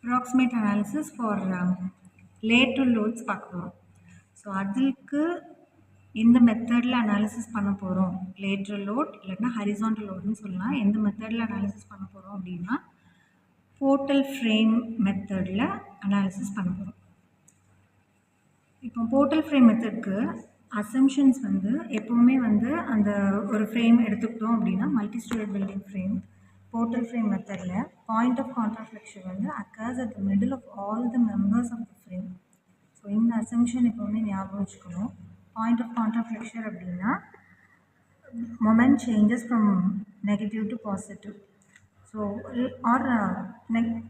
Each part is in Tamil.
approximate analysis for lateral loads பார்க்க போகிறோம். ஸோ அதுக்கு எந்த மெத்தடில் அனாலிசிஸ் பண்ண போகிறோம், லேட்ரல் லோட் இல்லைன்னா ஹரிசாண்டல் லோடுன்னு சொல்லலாம். எந்த மெத்தடில் அனாலிசிஸ் பண்ண போகிறோம் அப்படின்னா போர்ட்டல் ஃப்ரேம் மெத்தடில் அனாலிசிஸ் பண்ண போகிறோம். இப்போ போர்ட்டல் ஃப்ரேம் மெத்தட்க்கு அசம்ஷன்ஸ் வந்து எப்போவுமே வந்து அந்த ஒரு ஃப்ரேம் எடுத்துக்கிட்டோம் அப்படின்னா multi storage building frame portal frame மெத்தடில் பாயிண்ட் ஆஃப் கான்ட்ராஃப்ளெக்ஷன் வந்து occurs at the middle of all the members of the frame. So இந்த அசம்ஷன் எப்போவுமே ஞாபகம் வச்சுக்கணும். பாயிண்ட் ஆஃப் கான்ட்ராஃப்ளெக்ஷன் அப்படின்னா moment changes from negative to positive, so or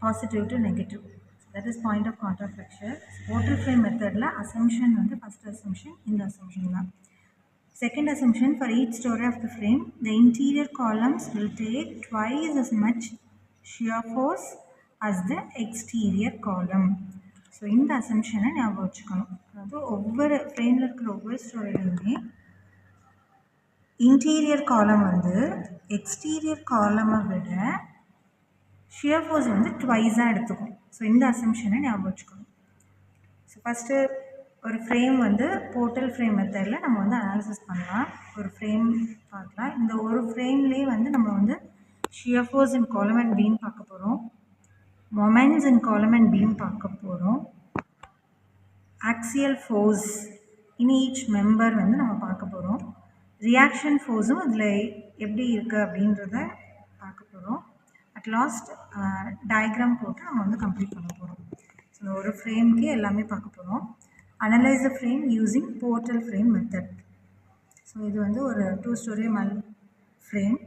positive to negative. That is point of contraflexion. Portal frame method la assumption வந்து first assumption இந்த assumption தான். Second assumption, for each story of the frame the interior columns will take twice as much shear force as the exterior column. So இந்த அசம்ஷனை ஞாபகம் வச்சுக்கணும். அதாவது ஒவ்வொரு ஃப்ரேமில் இருக்கிற ஒவ்வொரு ஸ்டோரியிலுமே இன்டீரியர் காலம் வந்து எக்ஸ்டீரியர் காலமை விட ஷியர் ஃபோர்ஸ் வந்து ட்வைஸாக எடுத்துக்கும். ஸோ இந்த அசம்ஷனை ஞாபகம் வச்சுக்கணும். ஸோ ஃபஸ்ட்டு ஒரு ஃப்ரேம் வந்து போர்ட்டல் ஃப்ரேம் மெத்தடில் நம்ம வந்து அனாலிசிஸ் பண்ணலாம். ஒரு ஃப்ரேம் பார்க்கலாம். இந்த ஒரு ஃப்ரேம்லேயே வந்து நம்ம வந்து ஷியர் ஃபோர்ஸ் இன் காலம் அண்ட் பீம் பார்க்க போகிறோம், மொமெண்ட்ஸ் இன் காலம் அண்ட் பீம் பார்க்க போகிறோம், axial force in each member வந்து நம்ம பார்க்க போகிறோம், ரியாக்ஷன் ஃபோர்ஸும் அதில் எப்படி இருக்குது அப்படின்றத பார்க்க போகிறோம். அட் லாஸ்ட் டயக்ராம் போட்டு நம்ம வந்து கம்ப்ளீட் பண்ண போகிறோம். ஸோ ஒரு ஃப்ரேம்க்கு எல்லாமே பார்க்க போகிறோம். அனலைஸ் த frame using portal frame method. So இது வந்து ஒரு 2 ஸ்டோரி ஃப்ரேம்.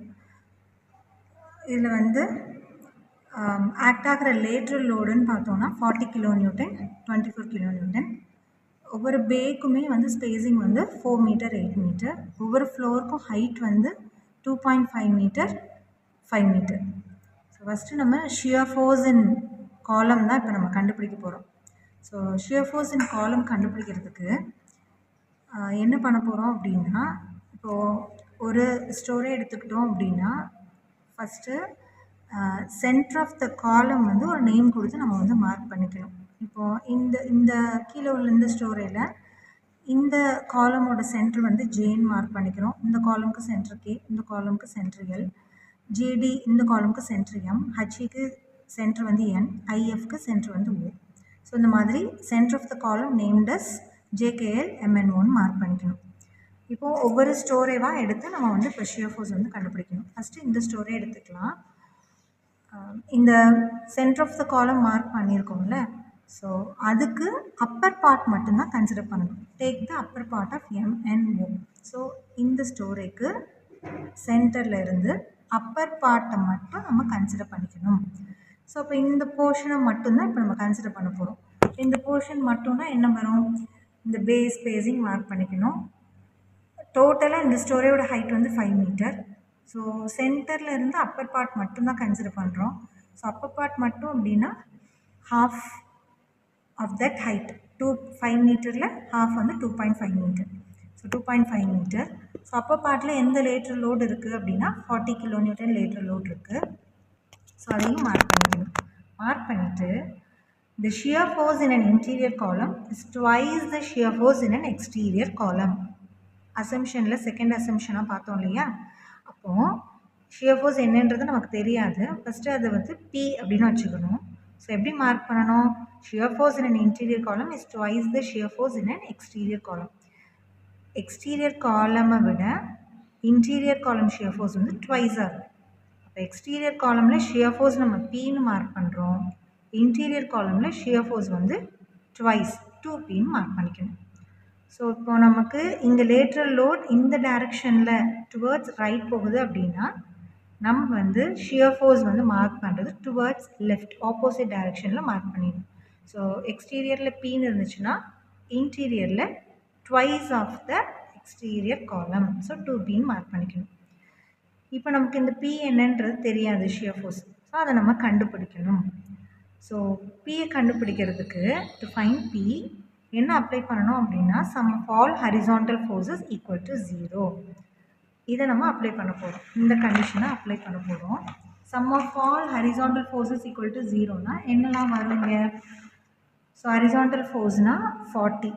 இதில் வந்து ஆக்ட் ஆகிற லேட்ரல் லோடுன்னு பார்த்தோன்னா 40 kN, 24 kN. ஒவ்வொரு பேக்குமே வந்து ஸ்பேஸிங் வந்து 4 மீட்டர் 8 மீட்டர். ஒவ்வொரு ஃப்ளோருக்கும் ஹைட் வந்து 2.5 மீட்டர் 5 மீட்டர். ஃபஸ்ட்டு நம்ம ஷியர் ஃபோர்ஸ் இன் காலம் தான் இப்போ நம்ம கண்டுபிடிக்க போகிறோம். ஸோ ஷியர் ஃபோர்ஸ் இன் காலம் கண்டுபிடிக்கிறதுக்கு என்ன பண்ண போகிறோம் அப்படின்னா, இப்போது ஒரு ஸ்டோரி எடுத்துக்கிட்டோம் அப்படின்னா ஃபஸ்ட்டு சென்டர் ஆஃப் த காலம் வந்து ஒரு நேம் கொடுத்து நம்ம வந்து மார்க் பண்ணிக்கணும். இப்போது இந்த கீழே உள்ள இந்த ஸ்டோரியில் இந்த காலமோட சென்டர் வந்து ஜேன்னு மார்க் பண்ணிக்கிறோம். இந்த காலமுக்கு சென்டர் கே, இந்த காலமுக்கு சென்டர் எல், ஜேடி இந்த காலமுக்கு சென்டர் எம், ஹச்க்கு சென்டர் வந்து என், ஐஎஃப்க்கு சென்டர் வந்து ஓ. ஸோ இந்த மாதிரி சென்டர் ஆஃப் த காலம் நேம்டஸ் ஜேகேஎல் எம்என்ஓன்னு மார்க் பண்ணிக்கணும். இப்போது ஒவ்வொரு ஸ்டோரேவாக எடுத்து நம்ம வந்து இப்போ ஷியர் ஃபோர்ஸ் வந்து கண்டுபிடிக்கணும். ஃபஸ்ட்டு இந்த ஸ்டோரே எடுத்துக்கலாம். இந்த சென்டர் ஆஃப் த காலம் மார்க் பண்ணியிருக்கோம்ல, ஸோ அதுக்கு அப்பர் பார்ட் மட்டும்தான் கன்சிடர் பண்ணணும். Take the upper part of MNO. So இந்த ஸ்டோரிக்கு சென்டரில் இருந்து அப்பர் பார்ட்டை மட்டும் நம்ம கன்சிடர் பண்ணிக்கணும். ஸோ இப்போ இந்த போர்ஷனை மட்டும்தான் இப்போ நம்ம கன்சிடர் பண்ண போகிறோம். இந்த போர்ஷன் மட்டும்னா என்ன வரும், இந்த பேஸ் ஸ்பேஸிங் மார்க் பண்ணிக்கணும். டோட்டலாக இந்த ஸ்டோரியோட ஹைட் வந்து 5 மீட்டர். ஸோ சென்டரில் இருந்து அப்பர் பார்ட் மட்டும்தான் கன்சிடர் பண்ணுறோம். ஸோ அப்பர் பார்ட் மட்டும் அப்படின்னா ஹாஃப் ஆஃப் தட் ஹைட் 5 மீட்டரில் ஹாஃப் வந்து 2.5 metre. So 2.5 metre. So upper பார்ட்டில் எந்த லேட்ரல் லோடு இருக்குது அப்படின்னா 40 kN லேட்ரல் லோடு இருக்குது. ஸோ அதையும் மார்க் பண்ணிக்கணும். மார்க் பண்ணிவிட்டு the shear force in an interior column is twice the shear force in an exterior column. அசம்ஷனில் செகண்ட் அசம்ஷனாக பார்த்தோம் இல்லையா, அப்போது ஷியர் ஃபோர்ஸ் என்னன்றது நமக்கு தெரியாது. ஃபஸ்ட்டு அதை வந்து பி அப்படின்னு வச்சுக்கணும். ஸோ எப்படி மார்க் பண்ணணும், shear force in an interior காலம் is twice the shear force in an exterior காலம். எக்ஸ்டீரியர் காலமை விட இன்டீரியர் காலம் ஷியர் ஃபோர்ஸ் வந்து ட்வைஸாக இருக்கும். அப்போ எக்ஸ்டீரியர் காலமில் ஷியர் ஃபோர்ஸ் நம்ம பின்னு மார்க் பண்ணுறோம், இன்டீரியர் காலமில் ஷியர் ஃபோர்ஸ் வந்து ட்வைஸ் 2Pன்னு மார்க் பண்ணிக்கணும். ஸோ இப்போ நமக்கு இங்கே லேட்ரல் லோட் இந்த டைரக்ஷனில் டுவர்ட்ஸ் ரைட் போகுது அப்படின்னா நம்ம வந்து ஷியர் ஃபோர்ஸ் வந்து மார்க் பண்ணுறது டுவர்ட்ஸ் லெஃப்ட் ஆப்போசிட் டைரக்ஷனில் மார்க் பண்ணிடணும். ஸோ எக்ஸ்டீரியரில் பின்னு இருந்துச்சுன்னா இன்டீரியரில் ட்வைஸ் ஆஃப் த எக்ஸ்டீரியர் காலம், ஸோ 2Pன்னு மார்க் பண்ணிக்கணும். இப்போ நமக்கு இந்த பி என்னன்றது தெரியாது ஷியர் ஃபோர்ஸ், ஸோ அதை நம்ம கண்டுபிடிக்கணும். ஸோ பியை கண்டுபிடிக்கிறதுக்கு டு ஃபைண்ட் பி என்ன அப்ளை பண்ணணும் அப்படின்னா sum of all horizontal forces equal to 0. இதை நம்ம அப்ளை பண்ண போகிறோம். இந்த கண்டிஷனை அப்ளை பண்ண போகிறோம். sum of all horizontal forces equal to 0னா என்னெல்லாம் வருங்க? ஸோ ஹரிசாண்டல் ஃபோர்ஸ்னா 40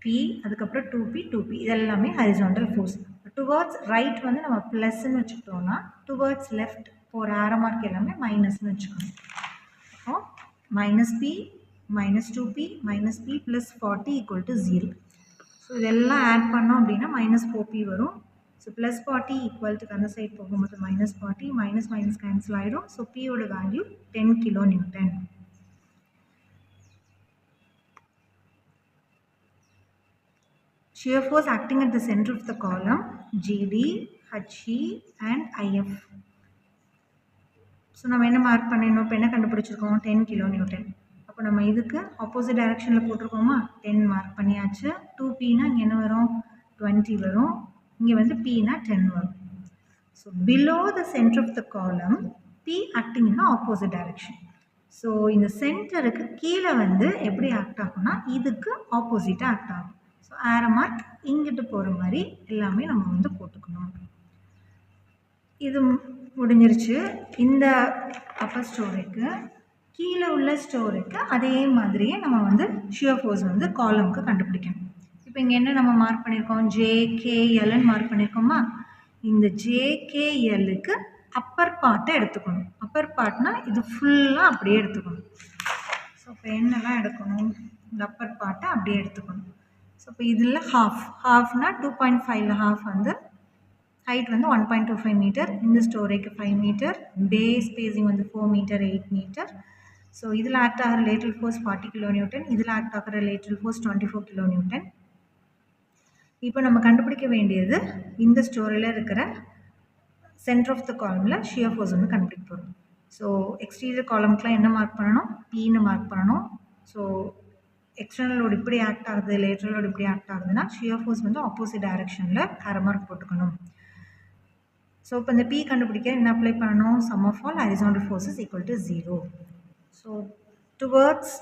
P, அதுக்கப்புறம் 2P 2P இதெல்லாமே ஹரிசாண்டல் ஃபோர்ஸ். டுவர்ட்ஸ் ரைட் வந்து நம்ம ப்ளஸ்ன்னு வச்சுக்கிட்டோம்னா டுவர்ட்ஸ் லெஃப்ட் போகிற ஆரோ மார்க் எல்லாமே மைனஸ்ன்னு வச்சுக்கணும். அப்போ -P -2P -P + 40 = 0. ஸோ இதெல்லாம் ஆட் பண்ணோம் அப்படின்னா -4P வரும். ஸோ +40 = அந்த சைட் போகும்போது -40 மைனஸ் கேன்சல் ஆகிடும். ஸோ Pயோட value 10 kN. Shear force acting at the center of the column GD, HE and IF. So நம்ம என்ன மார்க் பண்ணிடணும்? இப்போ என்ன கண்டுபிடிச்சிருக்கோம்? 10 kN. அப்போ நம்ம இதுக்கு ஆப்போசிட் டைரக்ஷனில் போட்டிருக்கோமா? 10 மார்க் பண்ணியாச்சு. 2Pனா இங்கே என்ன வரும்? 20 வரும். இங்கே வந்து Pனா 10 வரும். So below the centre of the column P acting in the opposite direction. So இந்த சென்டருக்கு கீழே வந்து எப்படி ஆக்ட் ஆகும்னா இதுக்கு ஆப்போசிட்டாக ஆக்ட் ஆகும். ஸோ ஆரோ மார்க் இங்கிட்டு போகிற மாதிரி எல்லாமே நம்ம வந்து போட்டுக்கணும். இது முடிஞ்சிருச்சு. இந்த அப்பர் ஸ்டோரிக்கு கீழே உள்ள ஸ்டோரிக்கு அதே மாதிரியே நம்ம வந்து ஷியர் ஃபோர்ஸ் வந்து காலம்க்கு கண்டுபிடிக்கணும். இப்போ இங்கே என்ன நம்ம மார்க் பண்ணியிருக்கோம்? JKLன்னு மார்க் பண்ணியிருக்கோமா? இந்த JKLக்கு அப்பர் பார்ட்டை எடுத்துக்கணும். அப்பர் பார்ட்னா இது ஃபுல்லாக அப்படியே எடுத்துக்கணும். ஸோ இப்போ என்னெல்லாம் எடுக்கணும்? இந்த அப்பர் பார்ட்டை அப்படியே எடுத்துக்கணும். ஸோ இப்போ இதில் ஹாஃப்னா 2.5ல் ஹாஃப் வந்து ஹைட் வந்து 1.25 மீட்டர். இந்த ஸ்டோரேக்கு 5 மீட்டர். பேஸ் ஸ்பேசிங் வந்து 4 மீட்டர் 8 மீட்டர். ஸோ இதில் ஆக்ட் ஆகிற லேட்ரல் ஃபோர்ஸ் 40 kN. இதில் ஆக்ட் ஆகிற லேட்ரல் ஃபோர்ஸ் 24 kN. இப்போ நம்ம கண்டுபிடிக்க வேண்டியது இந்த ஸ்டோரியில் இருக்கிற சென்டர் ஆஃப் த காலமில் ஷியர் ஃபோர்ஸ் வந்து கண்டுபிடிக்க போகிறோம். ஸோ எக்ஸ்டீரியர் காலம்க்குலாம் என்ன மார்க் பண்ணணும்? Pன்னு மார்க் பண்ணணும். ஸோ எக்ஸ்டர்னல் லோடு இப்படி ஆக்ட் ஆகுது, லேட்ரல் லோடு இப்படி ஆக்ட் ஆகுதுன்னா ஷியர் ஃபோர்ஸ் வந்து ஆப்போசிட் டைரக்ஷனில் ஆரோ மார்க் போட்டுக்கணும். ஸோ இப்போ இந்த P கண்டுபிடிக்க என்ன அப்ளை பண்ணணும்? Sum of all horizontal forces equal to 0. So towards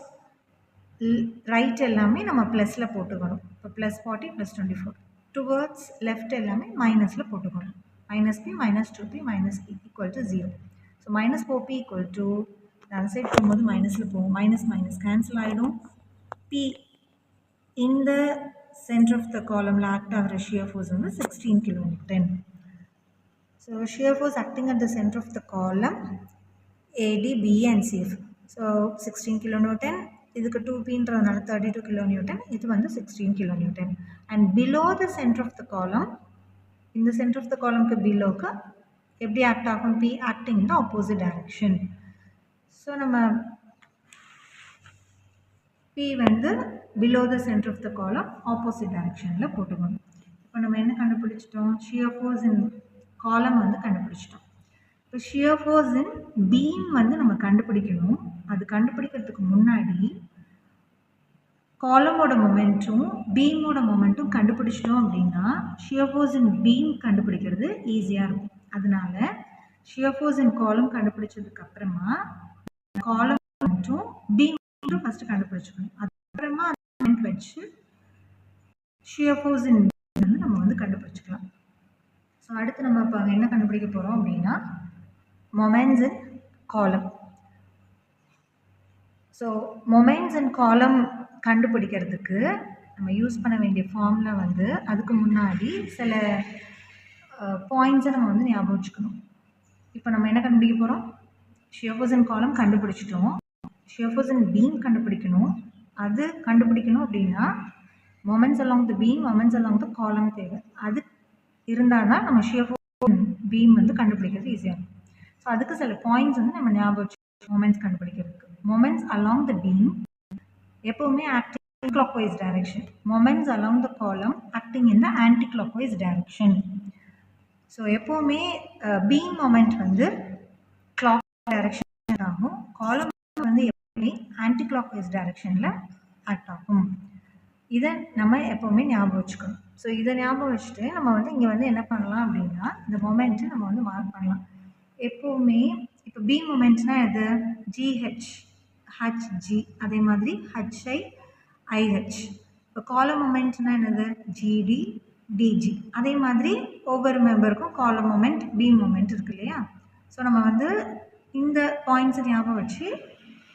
right எல்லாமே நம்ம ப்ளஸில் போட்டுக்கணும். இப்போ +40 +24. டுவர்ட்ஸ் லெஃப்ட் எல்லாமே மைனஸில் போட்டுக்கணும். -P -2P -P = 0. So -4P = அந்த சைட் போகும்போது மைனஸில் போகும். மைனஸ் கேன்சல் ஆகிடும். P in the center of the column act ஆகிற shear force வந்து 16 kN. So shear force acting at the center of the column AD, BE and CF. So 16 kN. இதுக்கு 2Pன்றதுனால 32 kN. இது வந்து 16 kN. And below the center of the column, in the center of the columnக்கு belowக்கு எப்படி ஆக்ட் ஆகும்? P acting in the opposite direction. So நம்ம P வந்து below the center of the column opposite directionல போட்டுக்கணும். இப்போ நம்ம என்ன கண்டுபிடிச்சிட்டோம்? shear force in column வந்து கண்டுபிடிச்சிட்டோம். இப்போ shear force in beam வந்து நம்ம கண்டுபிடிக்கணும். அது கண்டுபிடிக்கிறதுக்கு முன்னாடி காலமோட மொமெண்ட்டும் பீமோட மொமெண்ட்டும் கண்டுபிடிச்சிட்டோம் அப்படின்னா shear force in beam கண்டுபிடிக்கிறது ஈஸியாக இருக்கும். அதனால shear force in column கண்டுபிடிச்சதுக்கு அப்புறமா காலம் மற்றும் பீம் ஃபர்ஸ்ட் கண்டுபிடிச்சுக்கணும். அதுக்கப்புறமா வச்சு shear force in வந்து நம்ம வந்து கண்டுபிடிச்சிக்கலாம். ஸோ அடுத்து நம்ம இப்போ என்ன கண்டுபிடிக்க போகிறோம் அப்படின்னா மொமெண்ட்ஸ் இன் காலம். ஸோ மொமெண்ட்ஸ் இன் காலம் கண்டுபிடிக்கிறதுக்கு நம்ம யூஸ் பண்ண வேண்டிய ஃபார்முலா வந்து அதுக்கு முன்னாடி சில பாயிண்ட்ஸை நம்ம வந்து ஞாபகம் வச்சுக்கணும். இப்போ நம்ம என்ன கண்டுபிடிக்க போகிறோம்? shear force in column கண்டுபிடிச்சிட்டோம். shear force in beam கண்டுபிடிக்கணும். அது கண்டுபிடிக்கணும் அப்படின்னா moments along the beam, moments along the column தேவை. அது இருந்தால் தான் நம்ம shear force in beam வந்து கண்டுபிடிக்கிறது ஈஸியாக இருக்கும். ஸோ அதுக்கு சில பாயிண்ட்ஸ் வந்து நம்ம ஞாபகம் வச்சு மொமெண்ட்ஸ் கண்டுபிடிக்கிறதுக்கு. மொமெண்ட்ஸ் along the beam எப்போவுமே acting clockwise direction. Moments along the column acting in the anti-clockwise direction. So எப்போவுமே பீம் மொமெண்ட் வந்து கிளாக் டைரக்ஷன் ஆகும். காலம் வந்து எப்பவுமே ஆன்டி கிளாக்வைஸ் டைரக்ஷனில் ஆக்ட் ஆகும். இதை நம்ம எப்போவுமே ஞாபகம் வச்சுக்கணும். ஸோ இதை ஞாபகம் வச்சுட்டு நம்ம வந்து இங்கே வந்து என்ன பண்ணலாம் அப்படின்னா இந்த மொமெண்ட்டு நம்ம வந்து மார்க் பண்ணலாம். எப்போவுமே இப்போ பி மொமெண்ட்னா எது? GH, HG, அதே மாதிரி HI, IH. இப்போ காலம் மொமெண்ட்னா என்னது? GD, DG. அதே மாதிரி ஒவ்வொரு மெம்பருக்கும் காலம் மொமெண்ட் பி மொமெண்ட் இருக்கு இல்லையா? ஸோ நம்ம வந்து இந்த பாயிண்ட்ஸை ஞாபகம் வச்சு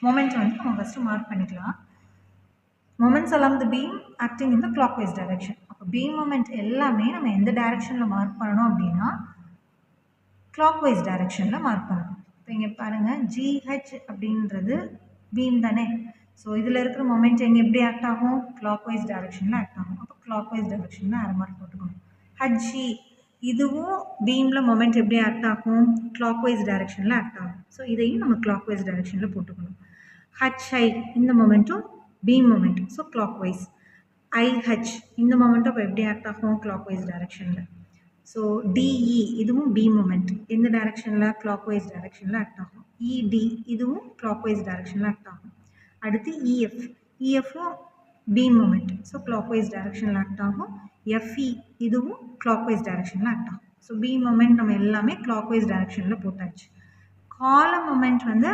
மொமெண்ட் வந்து நம்ம ஃபஸ்ட்டு மார்க் பண்ணிக்கலாம். Moments along the beam acting in the clock wise direction. அப்போ பீம் மொமெண்ட் எல்லாமே நம்ம எந்த டைரக்ஷனில் மார்க் பண்ணணும் அப்படின்னா கிளாக் வைஸ் டைரக்ஷனில் மார்க் பண்ணணும். இப்போ இங்கே பாருங்கள், ஜிஹெச் அப்படின்றது பீம் தானே. ஸோ இதில் இருக்கிற மொமெண்ட் எங்கே எப்படி ஆக்ட் ஆகும்? கிளாக் வைஸ் டைரக்ஷனில் ஆக்ட் ஆகும். அப்போ கிளாக் வைஸ் டைரக்ஷனில் அரை மார்க் போட்டுக்கணும். ஹச்ஜி இதுவும் பீமில் மொமெண்ட் எப்படி ஆக்ட் ஆகும்? கிளாக் வைஸ் டைரக்ஷனில் ஆக்ட் ஆகும். ஸோ இதையும் நம்ம கிளாக் வைஸ் டைரக்ஷனில் போட்டுக்கணும். ஹச்ஐ இந்த மொமெண்ட்டும் beam moment, so clockwise. IH இந்த மொமெண்ட்டும் இப்போ எப்படி ஆக்ட் ஆகும்? கிளாக் வைஸ் டைரக்ஷனில். ஸோ டிஇ இதுவும் பி மொமெண்ட் எந்த டைரக்ஷனில்? கிளாக் வைஸ் டைரக்ஷனில் ஆக்ட் ஆகும். இடி இதுவும் கிளாக் வைஸ் டைரக்ஷனில் ஆக்ட் ஆகும். அடுத்து இஎஃப், இஎஃப்பும் B moment, so clock wise டைரக்ஷனில் ஆக்ட் ஆகும். எஃப்இ இதுவும் கிளாக் வைஸ் டைரக்ஷனில் ஆக்ட் ஆகும். ஸோ பி மொமெண்ட் நம்ம எல்லாமே கிளாக் வைஸ் டைரக்ஷனில் போட்டாச்சு. காலம் மொமெண்ட் வந்து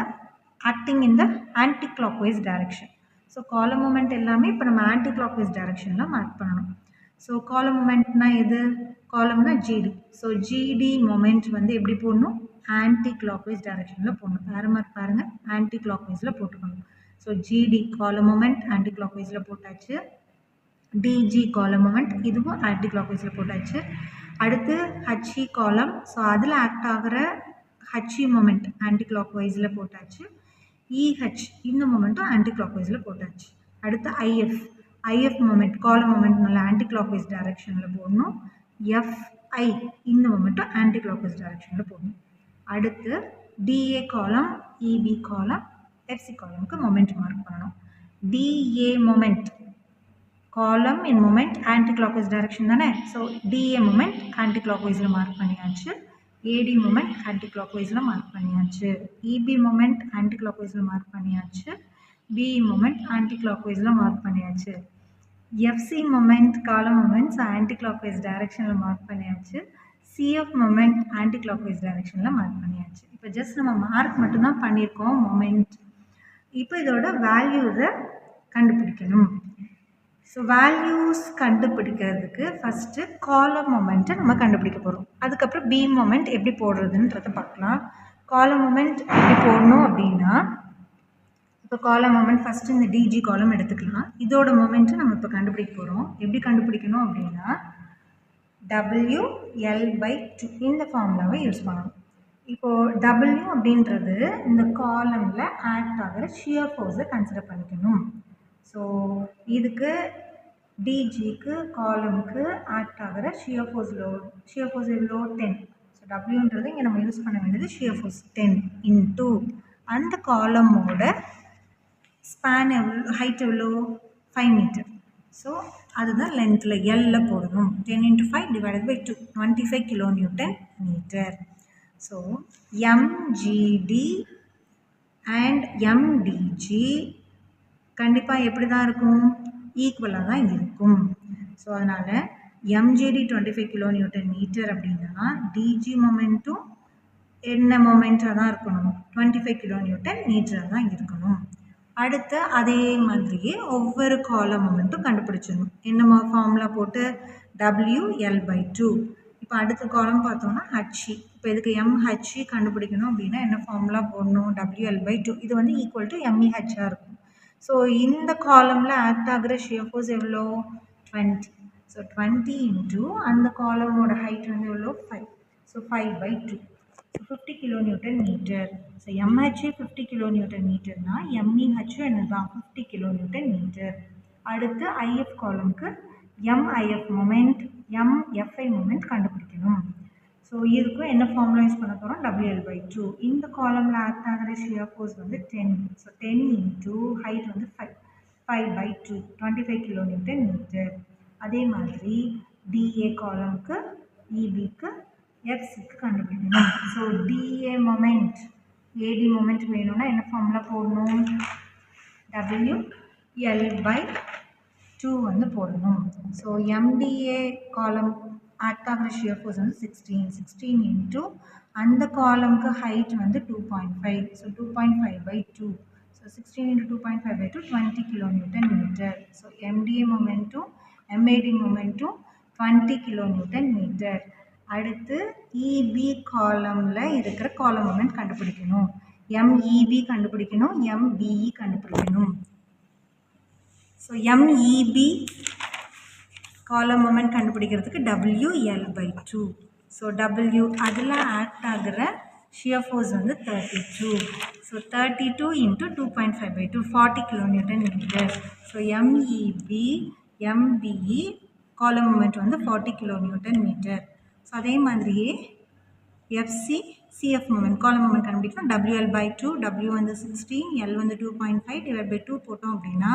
acting in the anti clock wise direction. So column moment எல்லாமே இப்போ நம்ம ஆன்டி கிளாக் வைஸ் டைரக்ஷனில் மார்க் பண்ணணும். ஸோ காலம் மொமெண்ட்னா எது? காலம்னா ஜிடி. ஸோ ஜிடி மொமெண்ட் வந்து எப்படி போடணும்? ஆன்டி கிளாக் வைஸ் டைரக்ஷனில் போடணும். வேறு மார்க் பாருங்கள், ஆன்டி கிளாக் வைஸில் போட்டுக்கணும். ஸோ ஜிடி காலம் மொமெண்ட் ஆன்டி கிளாக் வைஸில் போட்டாச்சு. டிஜி காலம் மொமெண்ட் இதுவும் ஆன்டி கிளாக் வைஸில் போட்டாச்சு. அடுத்து ஹச்இ காலம், ஸோ அதில் ஆக்ட் ஆகிற ஹச்இ மொமெண்ட் ஆன்டி கிளாக் வைஸில் போட்டாச்சு. இஹெச் இந்த மொமெண்ட்டும் ஆன்டி கிளாக் வைஸில் போட்டாச்சு. அடுத்து ஐஎஃப், ஐஎஃப் மொமெண்ட் காலம் மொமெண்ட் நல்லா ஆன்டி கிளாக் வைஸ் டைரக்ஷனில் போடணும். எஃப்ஐ இந்த மொமெண்ட்டும் ஆன்டி கிளாக் வைஸ் டைரக்ஷனில் போடணும். அடுத்து DA column, EB column, FC காலமுக்கு மொமெண்ட் மார்க் பண்ணணும். DA moment column in moment anti clock wise direction தானே. ஸோ டிஏ மொமெண்ட் ஆன்டி கிளாக் வைஸில் மார்க் பண்ணியாச்சு. ஏடி மொமெண்ட் ஆன்டி கிளாக் வைஸில் மார்க் பண்ணியாச்சு. இபி மொமெண்ட் ஆன்டி கிளாக் வைஸில் மார்க் பண்ணியாச்சு. பிஇ மொமெண்ட் ஆன்டி கிளாக் வைஸில் மார்க் பண்ணியாச்சு. FC moment column moments anti clock wise டைரக்ஷனில் மார்க் பண்ணியாச்சு. CF moment anti clock wise டைரக்ஷனில் மார்க் பண்ணியாச்சு. இப்போ ஜஸ்ட் நம்ம மார்க் மட்டும்தான் பண்ணியிருக்கோம் மொமெண்ட். இப்போ இதோட வேல்யூஸை கண்டுபிடிக்கணும். ஸோ வேல்யூஸ் கண்டுபிடிக்கிறதுக்கு ஃபஸ்ட்டு காலம் மொமெண்ட்டை நம்ம கண்டுபிடிக்க போகிறோம். அதுக்கப்புறம் பீம் மொமெண்ட் எப்படி போடுறதுன்றதை பார்க்கலாம். காலம் மொமெண்ட் எப்படி போடணும் அப்படின்னா, இப்போ காலம் மொமெண்ட் ஃபஸ்ட்டு இந்த டிஜி காலம் எடுத்துக்கலாம். இதோட மொமெண்ட்டை நம்ம இப்போ கண்டுபிடிக்க போகிறோம். எப்படி கண்டுபிடிக்கணும் அப்படின்னா WL/2 இந்த ஃபார்முலாவை யூஸ் பண்ணணும். இப்போது W அப்படின்றது இந்த காலமில் ஆக்ட் ஆகிற ஷியர் ஃபோர்ஸை கன்சிடர் பண்ணிக்கணும். ஸோ இதுக்கு டிஜிக்கு காலமுக்கு ஆக்ட் ஆகிற shear force load, shear force எவ்வளோ? 10. ஸோ டபிள்யூன்றது இங்கே நம்ம யூஸ் பண்ண வேண்டியது ஷியர் ஃபோர்ஸ் 10 இன்டூ அந்த காலமோட ஸ்பேன் எவ்வளோ, ஹைட் எவ்வளோ? 5 மீட்டர். ஸோ அதுதான் லென்த்தில் எல்ல போடணும். 10 × 5 / 2 25 kilonewton metre. So MGT and MTG கண்டிப்பாக எப்படி தான் இருக்கும்? ஈக்குவலாக தான் இருக்கும். ஸோ அதனால் எம்ஜிடி 25 kilonewton மீட்டர் அப்படின்னா டிஜி மொமெண்ட்டும் என்ன மொமெண்ட்டாக தான் இருக்கணும்? 25 kilonewton மீட்டராக தான் இருக்கணும். அடுத்து அதே மாதிரியே ஒவ்வொரு காலம் மொமெண்ட்டும் கண்டுபிடிச்சிடணும். என்ன ஃபார்முலா போட்டு? WL/2. இப்போ அடுத்த காலம் பார்த்தோம்னா ஹச்இ. இப்போ இதுக்கு எம்ஹெச்இ கண்டுபிடிக்கணும் அப்படின்னா என்ன ஃபார்முலா போடணும்? WL/2. இது வந்து ஈக்குவல் டு எம்இஹெச்சாக இருக்கும். ஸோ இந்த காலமில் ஆக்ட் ஆகிற ஷியர் ஃபோர்ஸ் எவ்வளோ? 20. ஸோ 20 இன்டூ அந்த காலமோட ஹைட் வந்து எவ்வளோ? 5. So 5/2. So 50 kilonewton metre. So MHA 50 kilonewton மீட்டர்னா எம்இஹெச்சும் என்ன தான்? 50 kilonewton மீட்டர். அடுத்து ஐஎஃப் காலமுக்கு எம்ஐஎஃப் மொமெண்ட், எம்எஃப்ஐ மொமெண்ட் கண்டுபிடிக்கணும். ஸோ இதுக்கும் என்ன ஃபார்முலா யூஸ் பண்ண போகிறோம்? WL/2. இந்த காலமில் ஆக்ட் ஆகிற ஷியர் ஃபோர்ஸ் வந்து 10. ஸோ 10 இன்டூ ஹைட் வந்து 5/2 25 kilonewton மீட்டர். அதே மாதிரி டிஏ காலமுக்கு, இபிக்கு, எஃப்சிக்கு கண்டுபிடிக்கணும். So DA moment, AD moment வேணும்னா என்ன ஃபார்முலா போடணும்? WL/2 வந்து போடணும். ஸோ எம்டிஏ காலம் ஆக்ட் ஆகிற ஷியர் ஃபோர்ஸ் வந்து 16 இன்டூ அந்த காலமுக்கு ஹைட் வந்து 2.5. So 2.5/2. So 16 × 2.5/2 20 kilonewton metre. So MDA மொமெண்ட்டும் எம்ஏடி மொமெண்ட்டும் 20 kilonewton மீட்டர். அடுத்து இபி காலமில் இருக்கிற காலம் மொமெண்ட் கண்டுபிடிக்கணும். எம்இபி கண்டுபிடிக்கணும், எம்பிஇ கண்டுபிடிக்கணும். ஸோ எம்இபி காலம் மொமெண்ட் கண்டுபிடிக்கிறதுக்கு WL/2. ஸோ W அதில் ஆக்ட் ஆகிற ஷியர் ஃபோர்ஸ் வந்து 32. So 32 × 2.5/2 40 kN/m. So MEP MBE காலம் மொமெண்ட் வந்து 40 kN/m. ஸோ அதே மாதிரியே எஃப்சி சிஎஃப் மொமெண்ட் காலம் மொமெண்ட் கண்டுபிடிக்கலாம். WL/2, W வந்து 16, L வந்து 2.5 / 2 போட்டோம் அப்படின்னா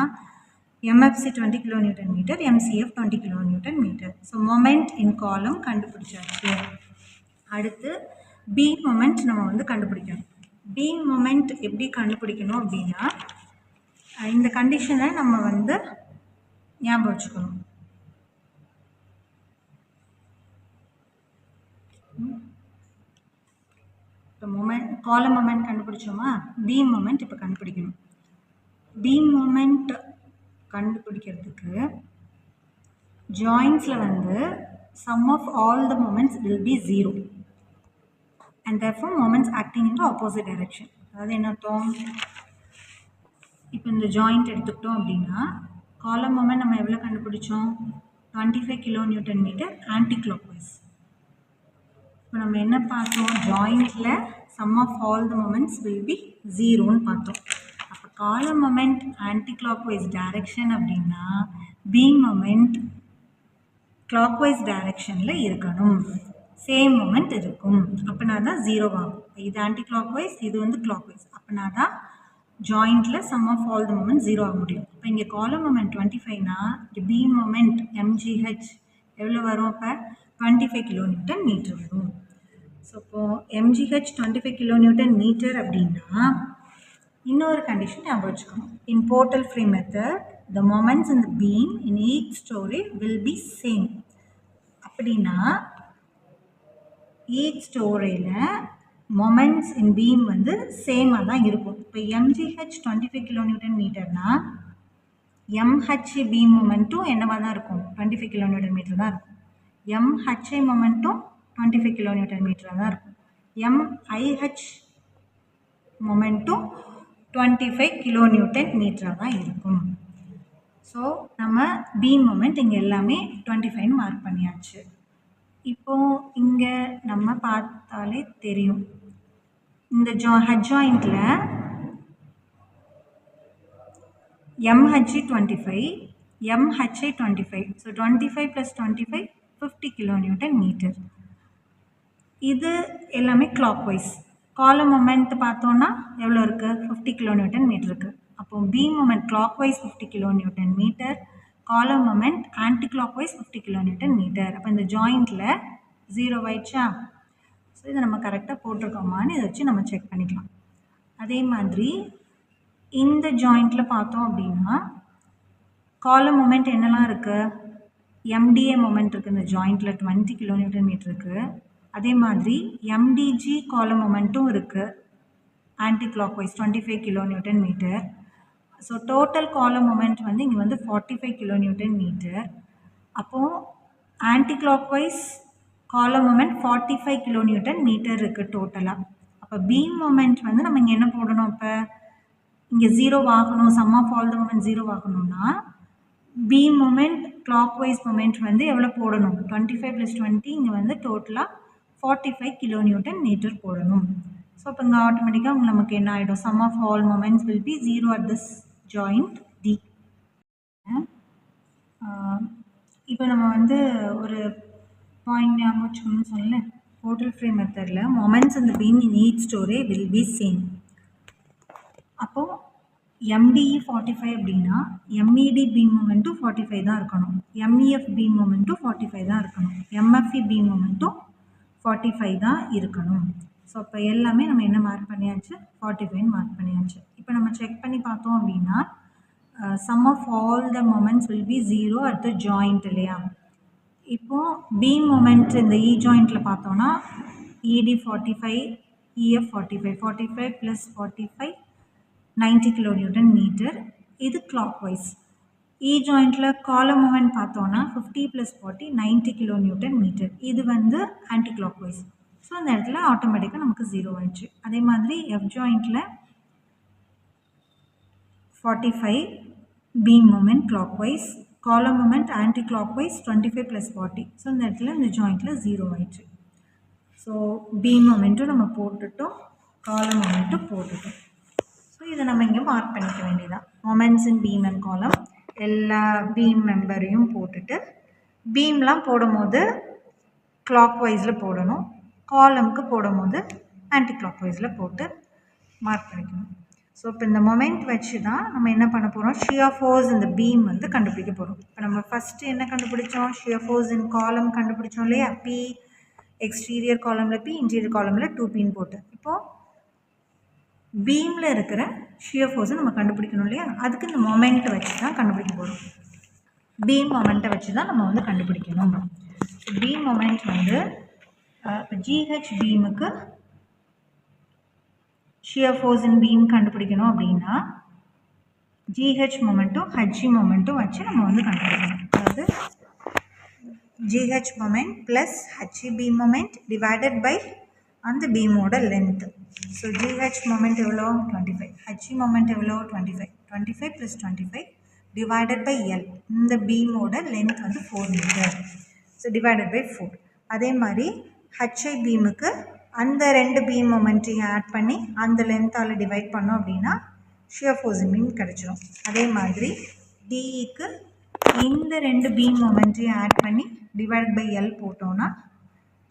MFC 20 kN/m, MCF 20 kN/m. So moment இன் காலம் கண்டுபிடிச்சாச்சு. அடுத்து பீம் மொமெண்ட் நம்ம வந்து கண்டுபிடிக்கணும். பீம் மொமெண்ட் எப்படி கண்டுபிடிக்கணும் அப்படின்னா இந்த கண்டிஷனை நம்ம வந்து ஞாபகம் வச்சுக்கணும். இப்போ மொமெண்ட் காலம் மொமெண்ட் கண்டுபிடிச்சோமா, பீம் மொமெண்ட் இப்போ கண்டுபிடிக்கணும். பீம் மொமெண்ட் கண்டுபிடிக்கிறதுக்கு ஜாயின்ஸில் வந்து sum of all the moments will be 0 and therefore moments acting into opposite direction. அதாவது என்ன அர்த்தம், இப்போ இந்த ஜாயிண்ட் எடுத்துக்கிட்டோம் அப்படின்னா காலம் மொமெண்ட் நம்ம எவ்வளோ கண்டுபிடிச்சோம், 25 kN/m ஆன்டி கிளாக்வைஸ். இப்போ நம்ம என்ன பார்த்தோம், ஜாயிண்டில் sum of all the moments will be 0ன்னு பார்த்தோம். அப்போ காலம் மொமெண்ட் ஆன்டி கிளாக்வைஸ் டைரக்ஷன் அப்படின்னா பீம் மொமெண்ட் கிளாக்வைஸ் டைரக்ஷனில் இருக்கணும், சேம் மொமெண்ட் இருக்கும். அப்படின்னா தான் 0 ஆகும். இது ஆன்டி கிளாக்வைஸ், இது வந்து கிளாக்வைஸ். அப்படின்னா தான் ஜாயிண்டில் sum of all the moments 0 ஆக முடியும். இப்போ இங்கே காலம் மொமெண்ட் 25னா இங்கே பீம் மொமெண்ட் MGH எவ்வளோ வரும், இப்போ 25 kN/m வரும். ஸோ இப்போது MGH 25 kN/m அப்படின்னா இன்னொரு கண்டிஷன் ஞாபகம் வச்சுக்கணும். In portal free method the moments in the beam in each story will be same. அப்படின்னா each storyல moments in beam வந்து சேமாக தான் இருக்கும். இப்போ MGH 25 kN/mனா MHI beam மொமெண்ட்டும் என்னவாக தான் இருக்கும், 25 kN/m தான் இருக்கும். MHI மொமெண்ட்டும் 25 kN/m தான் இருக்கும். MIH மொமெண்ட்டும் 25 kN/m தான் இருக்கும். ஸோ நம்ம பீம் மொமெண்ட் இங்கே எல்லாமே 25 மார்க் பண்ணியாச்சு. இப்போது இங்கே நம்ம பார்த்தாலே தெரியும், இந்த head ஜாயிண்டில் MHI 25, MHI 25. So 25 + 25 50 kN/m. இது எல்லாமே கிளாக்வைஸ். காலம் மொமெண்ட் பார்த்தோன்னா எவ்வளோ இருக்குது, 50 kN/m இருக்குது. அப்போது பீம் மொமெண்ட் கிளாக்வைஸ் 50 kN/m, காலம் மொமெண்ட் ஆன்டி கிளாக்வைஸ் 50 kN/m. அப்போ இந்த ஜாயிண்டில் 0 ஆயிடுச்சா. ஸோ இதை நம்ம கரெக்டாக போட்டிருக்கோமான்னு இதை வச்சு நம்ம செக் பண்ணிக்கலாம். அதே மாதிரி இந்த ஜாயிண்டில் பார்த்தோம் அப்படின்னா காலம் மொமெண்ட் என்னெல்லாம் இருக்குது, MDA மொமெண்ட் இருக்குது இந்த ஜாயிண்டில் 20 kN/m இருக்குது. அதே மாதிரி MDG காலம் மொமெண்ட்டும் இருக்குது anti clockwise 25 kN/m. So total காலம் மொமெண்ட் வந்து இங்கே வந்து 45 kN/m. அப்போது ஆன்டி கிளாக்வைஸ் காலம் மொமெண்ட் 45 kN/m இருக்குது டோட்டலாக. அப்போ பீம் மொமெண்ட் வந்து நம்ம இங்கே என்ன போடணும், இப்போ இங்கே 0 ஆகணும், sum of all the moments 0 ஆகணும்னா பீம் மொமெண்ட் கிளாக்வைஸ் மொமெண்ட் வந்து எவ்வளோ போடணும், 25 + 20 இங்கே வந்து டோட்டலாக 45 kN/m போடணும். ஸோ இப்போ இங்கே ஆட்டோமேட்டிக்காக நமக்கு என்ன ஆகிடும், sum of all moments will be 0 at this joint D. இப்போ நம்ம வந்து ஒரு பாயிண்ட் ஞாபகம் வச்சுக்கணும்னு சொல்லலை, போர்ட்டல் ஃப்ரீ மெத்தடில் மொமெண்ட்ஸ் இந்த beam in each storey will be same. அப்போது MDE 45 அப்படின்னா MED பீம் மொமெண்ட்டும் 45 தான் இருக்கணும், MEF பீம் மொமெண்ட்டும் 45 தான் இருக்கணும், MFE பீம் மொமெண்ட்டும் 45 தான் இருக்கணும். ஸோ இப்போ எல்லாமே நம்ம என்ன மார்க் பண்ணியாச்சு, 45 மார்க் பண்ணியாச்சு. இப்போ நம்ம செக் பண்ணி பார்த்தோம் அப்படின்னா sum of all the moments will be 0 at the joint இல்லையா. இப்போது பீம் மொமெண்ட் இந்த இ ஜாயிண்டில் பார்த்தோன்னா ED 45, EF 45, 45 + 45 90 kN/m. இது கிளாக்வைஸ். இ ஜாயிண்ட்டில் காலம் மூமெண்ட் பார்த்தோன்னா 50 + 40 90 kN/m. இது வந்து ஆன்டி கிளாக் வைஸ். ஸோ அந்த இடத்துல ஆட்டோமேட்டிக்காக நமக்கு 0 ஆயிடுச்சு. அதே மாதிரி எஃப் ஜாயிண்ட்டில் 45 beam moment clockwise, column moment anticlockwise 25 + 40. So இந்த இடத்துல இந்த ஜாயிண்ட்டில் 0 ஆயிடுச்சு. ஸோ பீம் மொமெண்ட்டும் நம்ம போட்டுட்டோம், காலம் மொமெண்ட்டும் போட்டுட்டோம். ஸோ இதை நம்ம இங்கே மார்க் பண்ணிக்க வேண்டியதான். மொமெண்ட்ஸ் இன் பீம் அண்ட் காலம் எல்லா பீம் மெம்பரையும் போட்டுட்டு, பீம்லாம் போடும்போது கிளாக் வைஸில் போடணும், காலமுக்கு போடும்போது ஆன்டி கிளாக் வைஸில் போட்டு மார்க் பண்ணிக்கணும். ஸோ இப்போ இந்த மொமெண்ட் வச்சு தான் நம்ம என்ன பண்ண போகிறோம், ஷியர் ஃபோர்ஸ் இந்த பீம் வந்து கண்டுபிடிக்க போகிறோம். இப்போ நம்ம ஃபஸ்ட்டு என்ன கண்டுபிடிச்சோம், ஷியர் ஃபோர்ஸ் இன் காலம் கண்டுபிடிச்சோம் இல்லையா, பி எக்ஸ்டீரியர் காலமில் பி, இன்டீரியர் காலமில் 2Pன்னு போட்டு. இப்போது பீமில் இருக்கிற ஷியர் ஃபோர்ஸை நம்ம கண்டுபிடிக்கணும் இல்லையா, அதுக்கு இந்த மொமெண்ட்டை வச்சு தான் கண்டுபிடிக்க போகிறோம். பீம் மொமெண்ட்டை வச்சு தான் நம்ம வந்து கண்டுபிடிக்கணும். பீம் மொமெண்ட் வந்து இப்போ ஜிஹெச் பீமுக்கு ஷியர் ஃபோர்ஸ் இன் பீம் கண்டுபிடிக்கணும் அப்படின்னா ஜிஹெச் மொமெண்ட்டும் ஹெச்ஜி மொமெண்ட்டும் வச்சு நம்ம வந்து கண்டுபிடிக்கணும். அதாவது GH moment plus HB moment divided by அந்த பீமோட லென்த். ஸோ GH moment எவ்வளோ 25, HG moment எவ்வளோ 25, 25 + 25 divided by L. இந்த பீமோட லென்த் வந்து 4 மீட்டர். So divided by 4. அதே மாதிரி HI பீமுக்கு அந்த ரெண்டு பீம் மொமெண்ட்டையும் ஆட் பண்ணி அந்த லென்த்தால் டிவைட் பண்ணோம் அப்படின்னா ஷியர் ஃபோர்ஸ் பீம் கிடச்சிரும். அதே மாதிரி டிஇக்கு இந்த ரெண்டு பீம் மொமெண்ட்டையும் ஆட் பண்ணி டிவைட் பை எல் போட்டோன்னா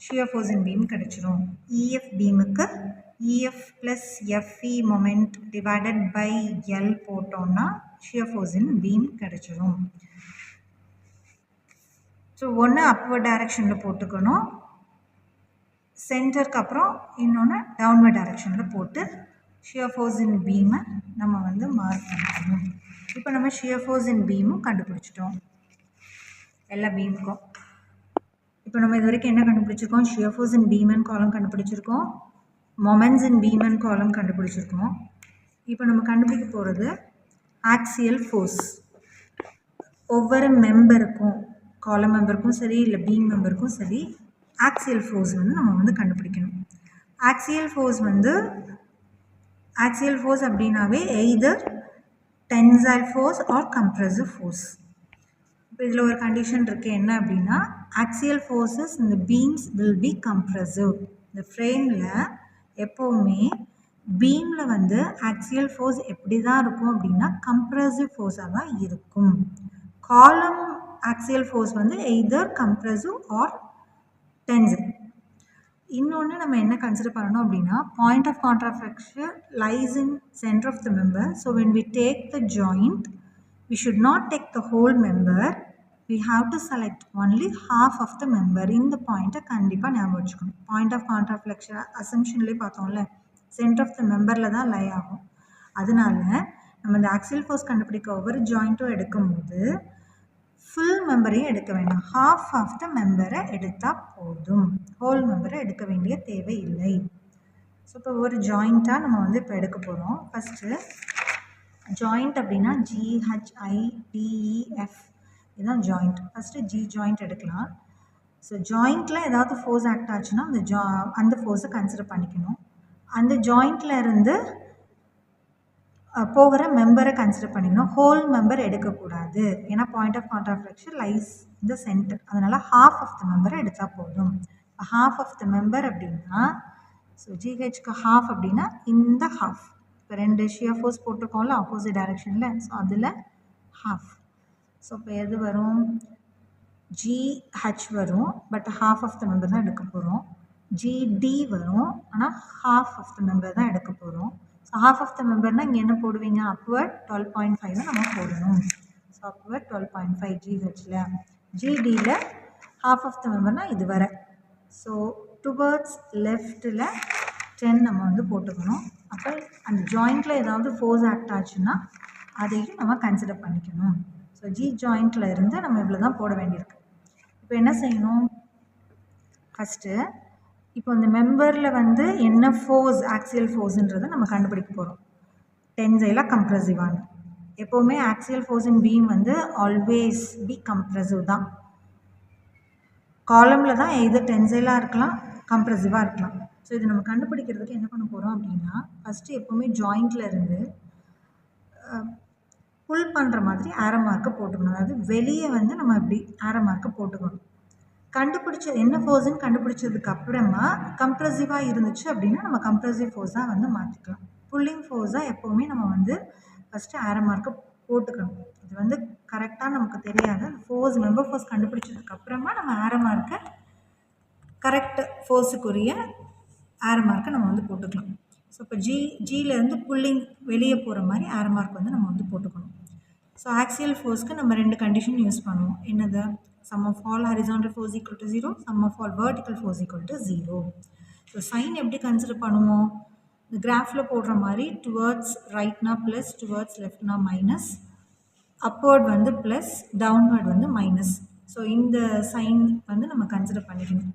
ஷியர் ஃபோர்ஸ் இன் பீம் கிடச்சிரும். இஎஃப் பீமுக்கு EF plus FE moment divided by L போட்டோன்னா ஷியர் ஃபோர்ஸ் இன் பீம் கிடச்சிரும். ஸோ ஒன்று அப்வர்ட் டைரக்ஷனில் போட்டுக்கணும், சென்டருக்கு அப்புறம் இன்னொன்று டவுன்வர்ட் டைரக்ஷனில் போட்டு ஷியர் ஃபோர்ஸ் இன் பீமை நம்ம வந்து மார்க் பண்ணிக்கணும். இப்போ நம்ம ஷியர் ஃபோர்ஸ் இன் பீமும் கண்டுபிடிச்சிட்டோம் எல்லா பீமுக்கும். இப்போ நம்ம இது வரைக்கும் என்ன கண்டுபிடிச்சிருக்கோம், shear force in beam and column கண்டுபிடிச்சிருக்கோம், moments in beam and column கண்டுபிடிச்சிருக்கோம். இப்போ நம்ம கண்டுபிடிக்க போகிறது ஆக்சியல் ஃபோர்ஸ். ஒவ்வொரு மெம்பருக்கும், காலம் மெம்பருக்கும் சரி இல்லை பீம் மெம்பருக்கும் சரி, ஆக்சியல் ஃபோர்ஸ் வந்து நம்ம வந்து கண்டுபிடிக்கணும். ஆக்சியல் ஃபோர்ஸ் அப்படின்னாவே either tensile fours are compressive force. இப்போ இதில் ஒரு கண்டிஷன் இருக்குது, என்ன அப்படின்னா ஆக்சியல் ஃபோர்ஸஸ் இந்த பீம்ஸ் வில் பி கம்ப்ரெசிவ். இந்த ஃப்ரேமில் எப்போவுமே பீமில் வந்து ஆக்சியல் ஃபோர்ஸ் எப்படி தான் இருக்கும் அப்படின்னா கம்ப்ரெசிவ் ஃபோர்ஸாக தான் இருக்கும். காலம் ஆக்சியல் ஃபோர்ஸ் வந்து எய்தர் கம்ப்ரெசிவ் ஆர் டென்சைல். இன்னொன்று நம்ம என்ன கன்சிடர் பண்ணணும் அப்படின்னா point of contraflexure lies in centre of the member. So when we take the joint we should not take the whole member, we have to select only half of the member. இந்த பாயிண்ட்டை கண்டிப்பாக ஞாபகம் வச்சுக்கணும். பாயிண்ட் ஆஃப் கான்ட்ராஃப்ளெக்ஷன் அசம்ஷன்லேயே பார்த்தோம்ல, சென்டர் ஆஃப் த மெம்பரில் தான் லை ஆகும். அதனால நம்ம இந்த ஆக்சியல் ஃபோர்ஸ் கண்டுபிடிக்க ஒவ்வொரு ஜாயிண்ட்டும் எடுக்கும்போது ஃபுல் மெம்பரையும் எடுக்க வேண்டாம், ஹாஃப் ஆஃப் த மெம்பரை எடுத்தால் போதும், ஹோல் மெம்பரை எடுக்க வேண்டிய தேவை இல்லை. ஸோ இப்போ ஒரு ஜாயிண்ட்டாக நம்ம வந்து இப்போ எடுக்க போகிறோம். ஃபஸ்ட்டு ஜாயிண்ட் அப்படின்னா GHIDEF இதுதான் ஜாயிண்ட். ஃபஸ்ட்டு ஜி ஜாயிண்ட் எடுக்கலாம். ஸோ ஜாயிண்ட்டில் ஏதாவது ஃபோர்ஸ் ஆக்ட் ஆச்சுன்னா அந்த ஃபோர்ஸை கன்சிடர் பண்ணிக்கணும். அந்த ஜாயிண்ட்டில் இருந்து போகிற மெம்பரை கன்சிடர் பண்ணிக்கணும். ஹோல் மெம்பர் எடுக்கக்கூடாது, ஏன்னா பாயிண்ட் ஆஃப் கான்ட்ராஃப்ளெக்ஷன் லைஸ் இந்த சென்டர். அதனால் ஹாஃப் ஆஃப் த மெம்பரை எடுத்தால் போதும். ஹாஃப் ஆஃப் த மெம்பர் அப்படின்னா ஸோ ஜிஹெச்க்கு ஹாஃப் அப்படின்னா இந்த ஹாஃப். இப்போ ரெண்டு ஷியர் ஃபோர்ஸ் போட்டிருக்கோம்ல ஆப்போசிட் டைரக்ஷனில், ஸோ அதில் ஹாஃப். ஸோ இப்போ எது வரும், ஜிஹெச் வரும், but half of the member தான் எடுக்க போகிறோம். ஜிடி வரும், ஆனால் ஹாஃப் ஆஃப் த மெம்பர் தான் எடுக்க போகிறோம். ஸோ ஹாஃப் ஆஃப் த மெம்பர்னால் இங்கே என்ன போடுவீங்க, அப்வர்ட் 12.5 நம்ம போடணும். ஸோ அப்வர்ட் 12.5 ஜிஹெச்சில். ஜிடியில் ஹாஃப் ஆஃப் த மெம்பர்னால் இது வரை. ஸோ டுவர்ட்ஸ் லெஃப்ட்டில் 10 நம்ம வந்து போட்டுக்கணும். அப்போ அந்த ஜாயிண்ட்டில் ஏதாவது ஃபோர்ஸ் ஆக்ட் ஆச்சுன்னா அதையும் நம்ம கன்சிடர் பண்ணிக்கணும். ஸோ ஜி ஜாயிண்ட்டில் இருந்து நம்ம இவ்வளோ தான் போட வேண்டியிருக்கு. இப்போ என்ன செய்யணும், ஃபஸ்ட்டு இப்போ இந்த மெம்பரில் வந்து என்ன ஃபோர்ஸ் ஆக்சியல் ஃபோர்ஸுன்றதை நம்ம கண்டுபிடிக்க போகிறோம். டென்சைலாக கம்ப்ரெசிவான. எப்போவுமே ஆக்சியல் ஃபோர்ஸ் இன் பீம் வந்து ஆல்வேஸ் பி கம்ப்ரெசிவ் தான். காலமில் தான் எது டென்சைலாக இருக்கலாம், கம்ப்ரெசிவாக இருக்கலாம். ஸோ இது நம்ம கண்டுபிடிக்கிறதுக்கு என்ன பண்ண போகிறோம் அப்படின்னா, ஃபஸ்ட்டு எப்போவுமே ஜாயிண்டில் இருந்து புல் பண்ணுற மாதிரி ஆரோ மார்க்கை போட்டுக்கணும். அதாவது வெளியே வந்து நம்ம இப்படி ஆரோ மார்க்கை போட்டுக்கணும். என்ன ஃபோர்ஸ்ன்னு கண்டுபிடிச்சதுக்கு அப்புறமா கம்ப்ரெசிவாக இருந்துச்சு அப்படின்னா நம்ம கம்ப்ரெசிவ் ஃபோர்ஸாக வந்து மாற்றிக்கலாம். புல்லிங் ஃபோர்ஸாக எப்போவுமே நம்ம வந்து ஃபஸ்ட்டு ஆரோ மார்க்கை போட்டுக்கணும். இது வந்து கரெக்டாக நமக்கு தெரியாது. மெம்பர் ஃபோர்ஸ் கண்டுபிடிச்சதுக்கு அப்புறமா நம்ம ஆரோ மார்க்கை கரெக்ட் ஃபோர்ஸுக்குரிய ஆரோ மார்க்கை நம்ம வந்து போட்டுக்கலாம். ஸோ இப்போ ஜியிலேருந்து புல்லிங் வெளியே போகிற மாதிரி ஆரோ மார்க் வந்து நம்ம வந்து போட்டுக்கணும். ஸோ ஆக்சியல் ஃபோர்ஸ்க்கு நம்ம 2 கண்டிஷன் யூஸ் பண்ணுவோம். என்னது? sum of all horizontal force equal to 0, sum of all vertical force equal to 0. So sign எப்படி கன்சிடர் பண்ணுவோம்? இந்த கிராஃபில் போடுற மாதிரி டுவர்ட்ஸ் ரைட்னா ப்ளஸ், டுவர்ட்ஸ் லெஃப்ட்னா மைனஸ், அப்வர்ட் வந்து ப்ளஸ், டவுன்வர்ட் வந்து மைனஸ். ஸோ இந்த சைன் வந்து நம்ம கன்சிடர் பண்ணிக்கணும்.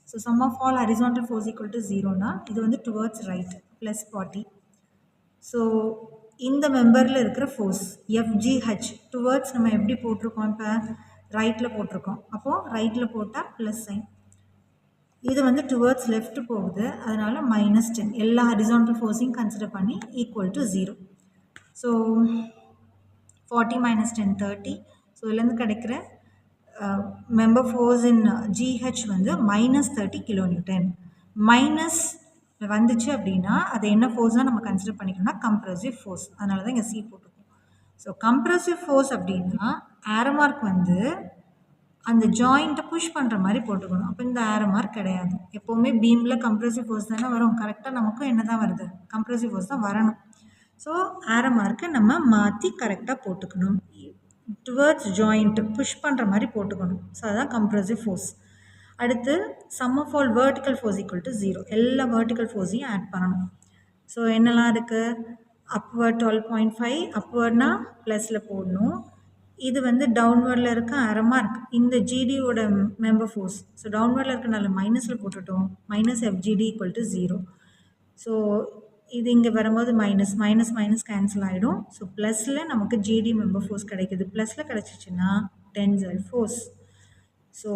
So sum of all horizontal force equal to 0னா இது வந்து டுவர்ட்ஸ் ரைட் ப்ளஸ் 40. ஸோ இந்த மெம்பரில் இருக்கிற ஃபோர்ஸ் FGH டுவர்ட்ஸ் நம்ம எப்படி போட்டிருக்கோம்? இப்போ ரைட்டில் போட்டிருக்கோம். அப்போது ரைட்டில் போட்டால் ப்ளஸ் சைன். இது வந்து டுவர்ட்ஸ் லெஃப்ட் போகுது, அதனால் -10. எல்லா ஹரிசான்டல் ஃபோர்ஸையும் கன்சிடர் பண்ணி ஈக்குவல் டு 0. ஸோ 40 - 10 30. ஸோ இதுலேருந்து கிடைக்கிற மெம்பர் ஃபோர்ஸ் இன் GH வந்து -30 kN. மைனஸ் வந்துச்சு அப்படின்னா அது என்ன ஃபோர்ஸாக நம்ம கன்சிடர் பண்ணிக்கணும்னா கம்ப்ரெசிவ் ஃபோர்ஸ். அதனால தான் இங்கே C போட்டுருக்கோம். ஸோ கம்ப்ரெசிவ் ஃபோர்ஸ் அப்படின்னா ஆரோ மார்க் வந்து அந்த ஜாயிண்ட்டை புஷ் பண்ணுற மாதிரி போட்டுக்கணும். அப்போ இந்த ஆரோ மார்க் கிடையாது. எப்போவுமே பீமில் கம்ப்ரெசிவ் ஃபோர்ஸ் தானே வரும். கரெக்டாக நமக்கும் என்ன தான் வருது? கம்ப்ரெசிவ் ஃபோர்ஸ் தான் வரணும். ஸோ ஆரோ மார்க்கை நம்ம மாற்றி கரெக்டாக போட்டுக்கணும். டுவர்ட்ஸ் ஜாயிண்ட்டு புஷ் பண்ணுற மாதிரி போட்டுக்கணும். ஸோ அதுதான் கம்ப்ரெசிவ் ஃபோர்ஸ். அடுத்து sum of all vertical force equal to 0. எல்லா vertical ஃபோர்ஸையும் ஆட் பண்ணணும். ஸோ என்னெல்லாம் இருக்குது? அப்வர்ட் 12.5, அப்வர்ட்னா ப்ளஸில் போடணும். இது வந்து டவுன்வர்டில் இருக்க ஆரோ மார்க், இந்த ஜிடியோட மெம்பர் ஃபோர்ஸ். ஸோ டவுன்வர்டில் இருக்கனால மைனஸில் போட்டுட்டோம். -FGD = 0. ஸோ இது இங்கே வரும்போது மைனஸ் கேன்சல் ஆகிடும். ஸோ ப்ளஸில் நமக்கு ஜிடி மெம்பர் ஃபோர்ஸ் கிடைக்குது. ப்ளஸில் கிடச்சிச்சின்னா tensile force. So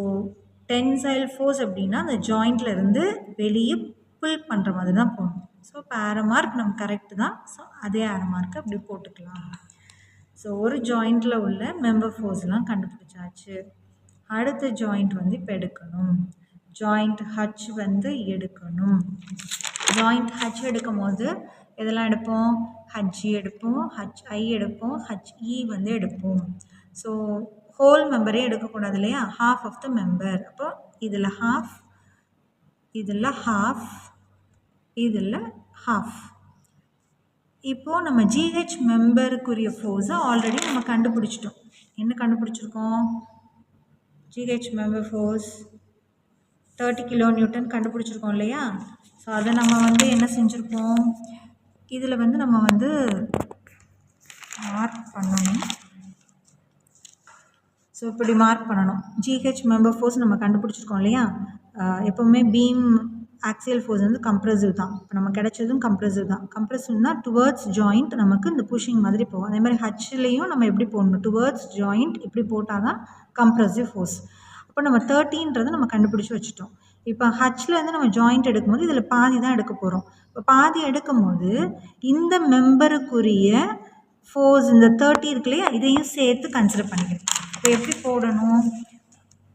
tensile force அப்படின்னா அந்த ஜாயிண்டில் இருந்து வெளியே புல் பண்ணுற மாதிரி தான் போகணும். ஸோ இப்போ ஆரோ மார்க் நம்ம கரெக்டு தான். ஸோ அதே ஆரோ மார்க்கை அப்படி போட்டுக்கலாம். ஸோ ஒரு ஜாயிண்டில் உள்ள மெம்பர் ஃபோர்ஸ்லாம் கண்டுபிடிச்சாச்சு. அடுத்த ஜாயிண்ட் வந்து இப்போ எடுக்கணும். ஜாயிண்ட் ஹச் வந்து எடுக்கணும். ஜாயிண்ட் ஹச் எடுக்கும் போது எதெல்லாம் எடுப்போம்? ஹச்ஜி எடுப்போம், ஹச்ஐ எடுப்போம், ஹச்இ வந்து எடுப்போம். ஸோ ஹோல் மெம்பரே எடுக்கக்கூடாது இல்லையா? Half of the member. அப்போ இதில் ஹாஃப், இதில் ஹாஃப், இதில் ஹாஃப். இப்போது நம்ம ஜிஹெச் மெம்பருக்குரிய ஃபோர்ஸை ஆல்ரெடி நம்ம கண்டுபிடிச்சிட்டோம். என்ன கண்டுபிடிச்சிருக்கோம்? ஜிஹெச் மெம்பர் ஃபோர்ஸ் 30 kN கண்டுபிடிச்சிருக்கோம் இல்லையா? ஸோ அதை நம்ம வந்து என்ன செஞ்சுருக்கோம்? இதில் வந்து நம்ம வந்து மார்க் பண்ணணும். ஸோ இப்படி மார்க் பண்ணணும். ஜிஹெச் மெம்பர் ஃபோர்ஸ் நம்ம கண்டுபிடிச்சிருக்கோம் இல்லையா? எப்போவுமே பீம் ஆக்சியல் ஃபோர்ஸ் வந்து கம்ப்ரெசிவ் தான். இப்போ நம்ம கிடைச்சதும் கம்ப்ரெசிவ் தான். கம்ப்ரெசிவ்னா டுவர்ட்ஸ் ஜாயிண்ட் நமக்கு இந்த புஷிங் மாதிரி போகும். அதே மாதிரி ஹச்லேயும் நம்ம எப்படி போடணும்? டுவர்ட்ஸ் ஜாயிண்ட் இப்படி போட்டால் தான் கம்ப்ரெசிவ் ஃபோர்ஸ். அப்போ நம்ம 30ன்றதை நம்ம கண்டுபிடிச்சி வச்சுட்டோம். இப்போ ஹச்சில் வந்து நம்ம ஜாயிண்ட் எடுக்கும்போது இதில் பாதி தான் எடுக்க போகிறோம். இப்போ பாதி எடுக்கும் போது இந்த மெம்பருக்குரிய ஃபோர்ஸ் இந்த 30 இருக்கு இல்லையா, இதையும் சேர்த்து கன்சிடர் பண்ணிக்கணும். இப்போ எப்படி போடணும்?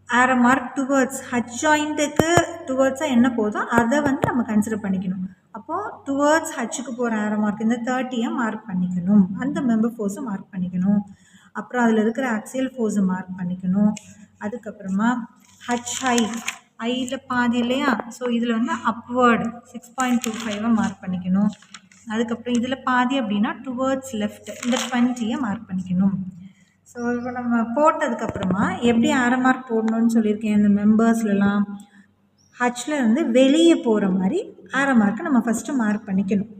ஆரோ மார்க் டுவர்ட்ஸ் ஹச் ஜாயிண்ட்டுக்கு டுவர்ட்ஸாக என்ன போதோ அதை வந்து நம்ம கன்சிடர் பண்ணிக்கணும். அப்போது டுவர்ட்ஸ் ஹச்சுக்கு போகிற ஆரோ மார்க் இந்த 30 மார்க் பண்ணிக்கணும். அந்த மெம்பர் ஃபோர்ஸை மார்க் பண்ணிக்கணும். அப்புறம் அதில் இருக்கிற ஆக்சியல் ஃபோர்ஸை மார்க் பண்ணிக்கணும். அதுக்கப்புறமா ஹச்ஐ, ஐயில் பாதி இல்லையா? ஸோ இதில் வந்து அப்வர்டு 6.25 மார்க் பண்ணிக்கணும். அதுக்கப்புறம் இதில் பாதி அப்படின்னா டுவர்ட்ஸ் லெஃப்ட் இந்த 20 மார்க் பண்ணிக்கணும். ஸோ இப்போ நம்ம போட்டதுக்கப்புறமா எப்படி ஆரோ மார்க் போடணும்னு சொல்லியிருக்கேன். இந்த மெம்பர்ஸ்லாம் ஹச்சில் இருந்து வெளியே போகிற மாதிரி ஆரோ மார்க்கை நம்ம ஃபஸ்ட்டு மார்க் பண்ணிக்கணும்.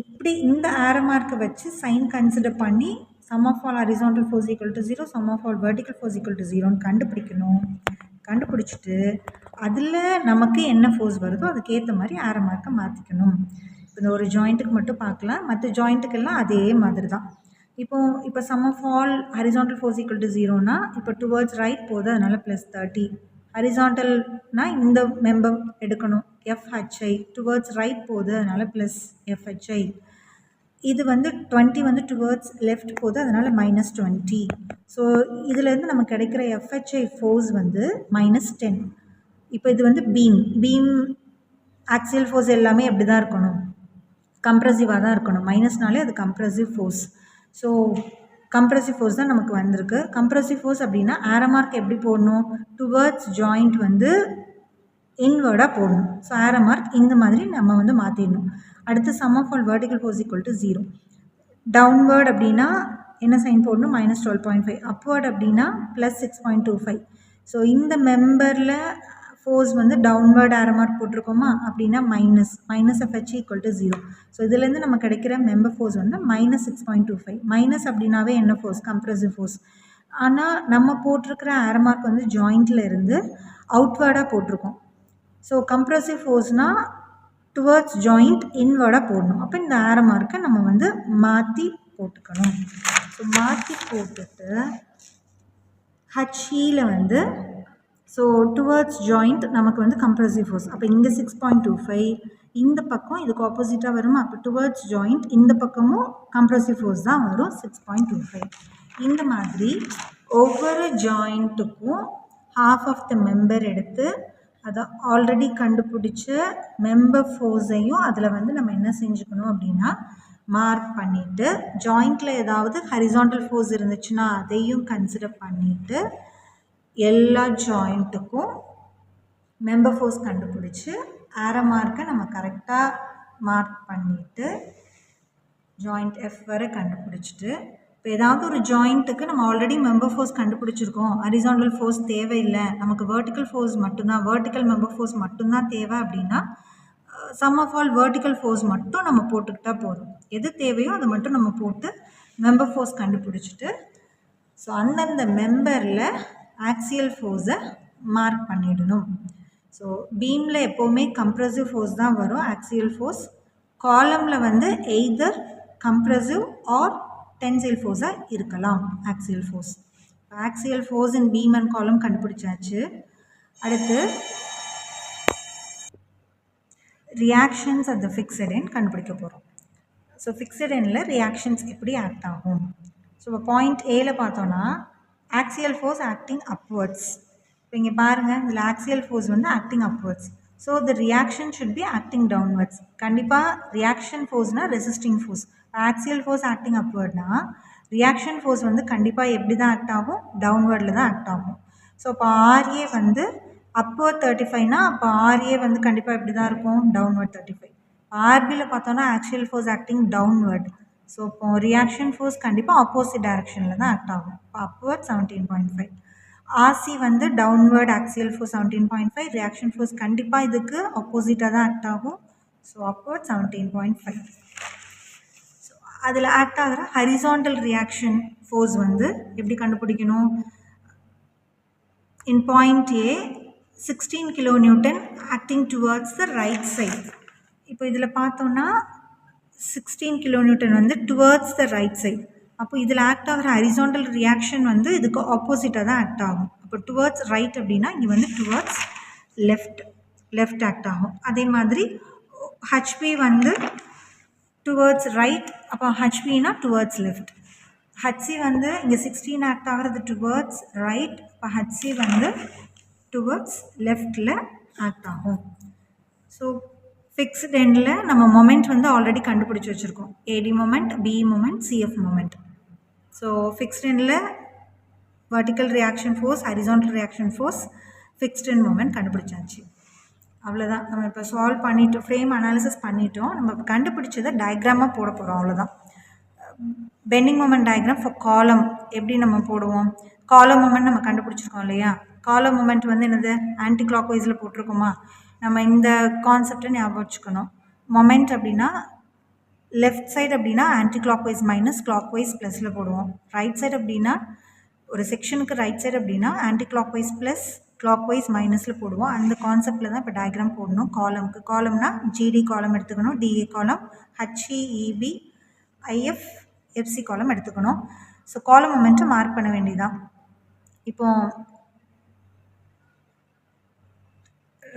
இப்படி இந்த ஆரோ மார்க்கை வச்சு சைன் கன்சிடர் பண்ணி sum of all horizontal force equal to 0, sum of all vertical force equal to 0ன்னு கண்டுபிடிக்கணும். கண்டுபிடிச்சிட்டு அதில் நமக்கு என்ன ஃபோர்ஸ் வருதோ அதுக்கேற்ற மாதிரி ஆரோ மார்க்கை மாற்றிக்கணும். இந்த ஒரு ஜாயிண்ட்டுக்கு மட்டும் பார்க்கலாம், மற்ற ஜாயிண்ட்டுக்கெல்லாம் அதே மாதிரி தான். இப்போ sum of all horizontal force equal to 0னா இப்போ towards right போகுது அதனால +30. ஹரிசாண்டல்னா இந்த மெம்பர் எடுக்கணும் FHI towards right போகுது அதனால +FHI. இது வந்து 20 வந்து டுவர்ட்ஸ் லெஃப்ட் போகுது அதனால -20. ஸோ இதுலேருந்து நமக்கு கிடைக்கிற FHI ஃபோர்ஸ் வந்து -10. இப்போ இது வந்து பீம் ஆக்சியல் ஃபோர்ஸ் எல்லாமே எப்படி தான் இருக்கணும், கம்ப்ரெசிவாக தான் இருக்கணும். மைனஸ்னாலே அது compressive force. So compressive force தான் நமக்கு வந்திருக்கு. கம்ப்ரெசிவ் ஃபோர்ஸ் அப்படின்னா ஆரோ மார்க் எப்படி போடணும், டுவர்ட்ஸ் ஜாயிண்ட் வந்து இன்வேர்டாக போடணும். ஸோ ஆரோ மார்க் இந்த மாதிரி நம்ம வந்து மாற்றிடணும். அடுத்து sum of all vertical force equal to 0. Downward அப்படின்னா என்ன சைன் போடணும், -12.5. அப்வேர்ட் அப்படின்னா +6.25. ஸோ இந்த மெம்பரில் ஃபோர்ஸ் வந்து டவுன்வேர்ட் ஆரோ மார்க் போட்டிருக்கோமா, அப்படின்னா minus FH equal to 0. So இதுலேருந்து நம்ம கிடைக்கிற மெம்பர் ஃபோர்ஸ் வந்து -6.25. மைனஸ் அப்படின்னாவே என்ன ஃபோர்ஸ், கம்ப்ரெசிவ் ஃபோர்ஸ். ஆனால் நம்ம போட்டிருக்கிற ஆரோ மார்க் வந்து ஜாயிண்டில் இருந்து அவுட்வேர்டாக போட்டிருக்கோம். ஸோ கம்ப்ரெசிவ் ஃபோர்ஸ்னால் டுவர்ட்ஸ் ஜாயிண்ட் இன்வேர்டாக போடணும். அப்போ இந்த ஆரோ மார்க்கை நம்ம வந்து மாற்றி போட்டுக்கணும். ஸோ மாற்றி போட்டுட்டு HEயில் வந்து ஸோ டுவர்ட்ஸ் ஜாயிண்ட் நமக்கு வந்து கம்ப்ரெசிவ் ஃபோர்ஸ். அப்போ இங்கே 6.25, இந்த பக்கம் இதுக்கு ஆப்போசிட்டாக வருமா, அப்போ டுவர்ட்ஸ் ஜாயிண்ட் இந்த பக்கமும் கம்ப்ரெசிவ் ஃபோர்ஸ் தான் வரும் 6.25. இந்த மாதிரி ஒவ்வொரு ஜாயிண்ட்டுக்கும் ஹாஃப் ஆஃப் த மெம்பர் எடுத்து அதை ஆல்ரெடி கண்டுபிடிச்ச மெம்பர் ஃபோர்ஸையும் அதில் வந்து நம்ம என்ன செஞ்சுக்கணும் அப்படின்னா மார்க் பண்ணிவிட்டு, ஜாயிண்டில் ஏதாவது ஹரிசாண்டல் ஃபோர்ஸ் இருந்துச்சுன்னா அதையும் கன்சிடர் பண்ணிவிட்டு எல்லா ஜாயிண்ட்டுக்கும் மெம்பர் ஃபோர்ஸ் கண்டுபிடிச்சி ஆரோ மார்க்கை நம்ம கரெக்டாக மார்க் பண்ணிவிட்டு ஜாயிண்ட் F வரை கண்டுபிடிச்சிட்டு, இப்போ ஏதாவது ஒரு ஜாயிண்ட்டுக்கு நம்ம ஆல்ரெடி மெம்பர் ஃபோர்ஸ் கண்டுபிடிச்சிருக்கோம், ஹரிசாண்டல் ஃபோர்ஸ் தேவையில்லை, நமக்கு வெர்டிக்கல் ஃபோர்ஸ் மட்டும்தான், வெர்டிக்கல் மெம்பர் ஃபோர்ஸ் மட்டும்தான் தேவை அப்படின்னா sum of all vertical force மட்டும் நம்ம போட்டுக்கிட்டா போதும். எது தேவையோ அதை மட்டும் நம்ம போட்டு மெம்பர் ஃபோர்ஸ் கண்டுபிடிச்சிட்டு ஸோ அந்தந்த மெம்பரில் ஆக்சியல் ஃபோர்ஸை மார்க் பண்ணிடணும். ஸோ பீமில் எப்போவுமே கம்ப்ரெசிவ் ஃபோர்ஸ் தான் வரும், ஆக்சியல் ஃபோர்ஸ். காலமில் வந்து எய்தர் கம்ப்ரெசிவ் ஆர் டென்சைல் ஃபோர்ஸாக இருக்கலாம் axial force. Axial force in beam and column கண்டுபிடிச்சாச்சு. அடுத்து reactions at the fixed end கண்டுபிடிக்க போகிறோம். ஸோ ஃபிக்ஸட் எண்டில் ரியாக்ஷன்ஸ் எப்படி ஆக்ட் ஆகும். ஸோ இப்போ பாயிண்ட் ஏல பார்த்தோன்னா ஆக்சியல் ஃபோர்ஸ் ஆக்டிங் அப்வர்ட்ஸ். இப்போ இங்கே பாருங்கள், இதில் ஆக்சியல் ஃபோர்ஸ் வந்து acting upwards. So the reaction should be acting downwards. கண்டிப்பாக ரியாக்ஷன் ஃபோர்ஸ்னால் resisting force. Axial force acting அப்வர்ட்னா ரியாக்ஷன் ஃபோர்ஸ் வந்து கண்டிப்பாக எப்படி தான் ஆக்ட் ஆகும், டவுன்வர்டில் தான் ஆக்ட் ஆகும். ஸோ இப்போ RA வந்து அப்வர்ட் 35னா அப்போ RA வந்து கண்டிப்பாக எப்படி தான் இருக்கும், டவுன்வர்ட் 35. RBயில் பார்த்தோன்னா axial force acting downward. So இப்போ ரியாக்ஷன் ஃபோர்ஸ் கண்டிப்பாக ஆப்போசிட் டைரக்ஷனில் தான் ஆக்ட் ஆகும். இப்போ அப்வர்ட் 17.5. RC வந்து downward axial force 17.5, reaction force கண்டிப்பாக இதுக்கு ஆப்போசிட்டாக தான் ஆக்ட் ஆகும். So upward 17.5. ஸோ அதில் ஆக்ட் ஆகிற ஹரிசாண்டல் ரியாக்ஷன் ஃபோர்ஸ் வந்து எப்படி கண்டுபிடிக்கணும், in point A 16 kilonewton acting towards the right side. இப்போ இதில் பார்த்தோன்னா 16 kilonewton வந்து towards the right side. அப்போ இதில் ஆக்ட் ஆகிற ஹரிசாண்டல் ரியாக்ஷன் வந்து இதுக்கு ஆப்போசிட்டாக தான் ஆக்ட் ஆகும். அப்போ டுவர்ட்ஸ் ரைட் அப்படின்னா இங்கே வந்து டுவர்ட்ஸ் லெஃப்ட் ஆக்ட் ஆகும். அதே மாதிரி HP வந்து டுவர்ட்ஸ் ரைட், அப்போ HPனா டுவர்ட்ஸ் லெஃப்ட். HC வந்து இங்கே 16 ஆக்ட் ஆகிறது டுவர்ட்ஸ் ரைட், இப்போ HC வந்து டுவர்ட்ஸ் லெஃப்டில் ஆக்ட் ஆகும். ஸோ ஃபிக்ஸ்ட் எண்டில் நம்ம மொமெண்ட் வந்து ஆல்ரெடி கண்டுபிடிச்சி வச்சுருக்கோம், AD moment, BE moment, CF moment. So fixed எண்டில் vertical reaction force, horizontal reaction force, fixed end moment கண்டுபிடிச்சாச்சு. அவ்வளோதான். நம்ம இப்போ சால்வ் பண்ணிவிட்டோம், ஃப்ரேம் அனாலிசிஸ் பண்ணிட்டோம். நம்ம கண்டுபிடிச்சதை டயக்ராமாக போட போகிறோம், அவ்வளோதான். பெண்டிங் மொமெண்ட் டயக்ராம் ஃபார் காலம் எப்படி நம்ம போடுவோம், காலம் மொமெண்ட் நம்ம கண்டுபிடிச்சிருக்கோம் இல்லையா. காலம் மொமெண்ட் வந்து என்னது, ஆன்டி கிளாக் வைஸில் போட்டிருக்கோமா. நம்ம இந்த கான்செப்டை ஞாபகம் வச்சுக்கணும். மொமெண்ட் அப்படின்னா லெஃப்ட் சைடு அப்படின்னா anticlockwise minus, clockwise ப்ளஸில் போடுவோம். ரைட் சைடு அப்படின்னா ஒரு செக்ஷனுக்கு ரைட் சைடு அப்படின்னா anticlockwise plus, clockwise மைனஸில் போடுவோம். அந்த கான்செப்டில் தான் இப்போ டயக்ராம் போடணும். காலம்க்கு, காலம்னா GD காலம் எடுத்துக்கணும், DA காலம், HE, EB, IF, எஃப்சி காலம் எடுத்துக்கணும். ஸோ காலம் மொமெண்ட்டை மார்க் பண்ண வேண்டியதான். இப்போ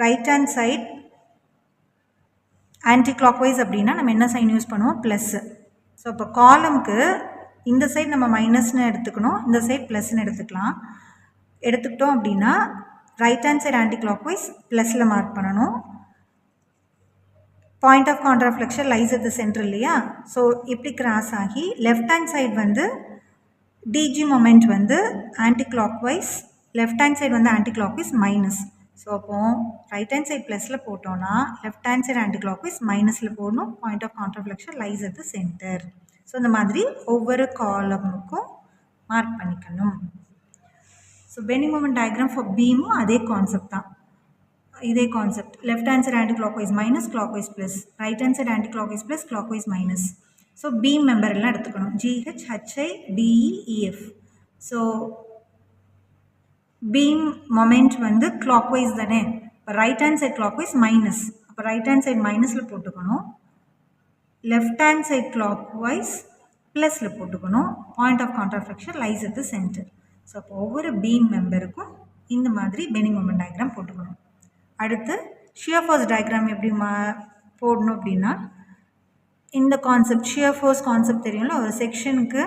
right hand side anticlockwise அப்படின்னா நம்ம என்ன சைன் யூஸ் பண்ணுவோம்? ப்ளஸ்ஸு. ஸோ இப்போ காலம்க்கு இந்த சைட் நம்ம மைனஸ்னு எடுத்துக்கணும், இந்த சைட் ப்ளஸ்ன்னு எடுத்துக்கிட்டோம் அப்படின்னா right hand side anti clockwise ப்ளஸில் மார்க் பண்ணணும். Point of contraflexure lies at the centre இல்லையா? ஸோ இப்படி கிராஸ் ஆகி லெஃப்ட் ஹேண்ட் சைடு வந்து டிஜி மொமெண்ட் வந்து anticlockwise, left hand side வந்து ஆன்டி கிளாக்வைஸ் மைனஸ். ஸோ அப்போது ரைட் ஹேண்ட் சைட் ப்ளஸில் போட்டோன்னா left hand side anti clockwise மைனஸில் போடணும். Point of contraflexure lies at the centre. So இந்த மாதிரி ஒவ்வொரு காலமுக்கும் மார்க் பண்ணிக்கணும். So bending moment diagram for பீமும் அதே கான்செப்ட் தான். இதே concept left hand side anti clockwise minus, clockwise plus, right hand side anti clockwise plus, clockwise minus. So beam member எல்லாம் எடுத்துக்கணும். GH, HI, DE, EF. So beam moment வந்து கிளாக்வைஸ் தானே. இப்போ right hand side clockwise minus, அப்போ ரைட் ஹேண்ட் சைட் மைனஸில் போட்டுக்கணும். லெஃப்ட் ஹேண்ட் சைட் கிளாக்வைஸ் ப்ளஸில் போட்டுக்கணும். Point of contraflexure lies at the centre. So அப்போ ஒவ்வொரு பீம் மெம்பருக்கும் இந்த மாதிரி பெண்டிங் மொமெண்ட் டயக்ராம் போட்டுக்கணும். அடுத்து ஷியர் ஃபோர்ஸ் டயக்ராம் எப்படி போடணும் அப்படின்னா இந்த கான்செப்ட் ஷியர் ஃபோர்ஸ் கான்செப்ட் தெரியும்ல. ஒரு செக்ஷனுக்கு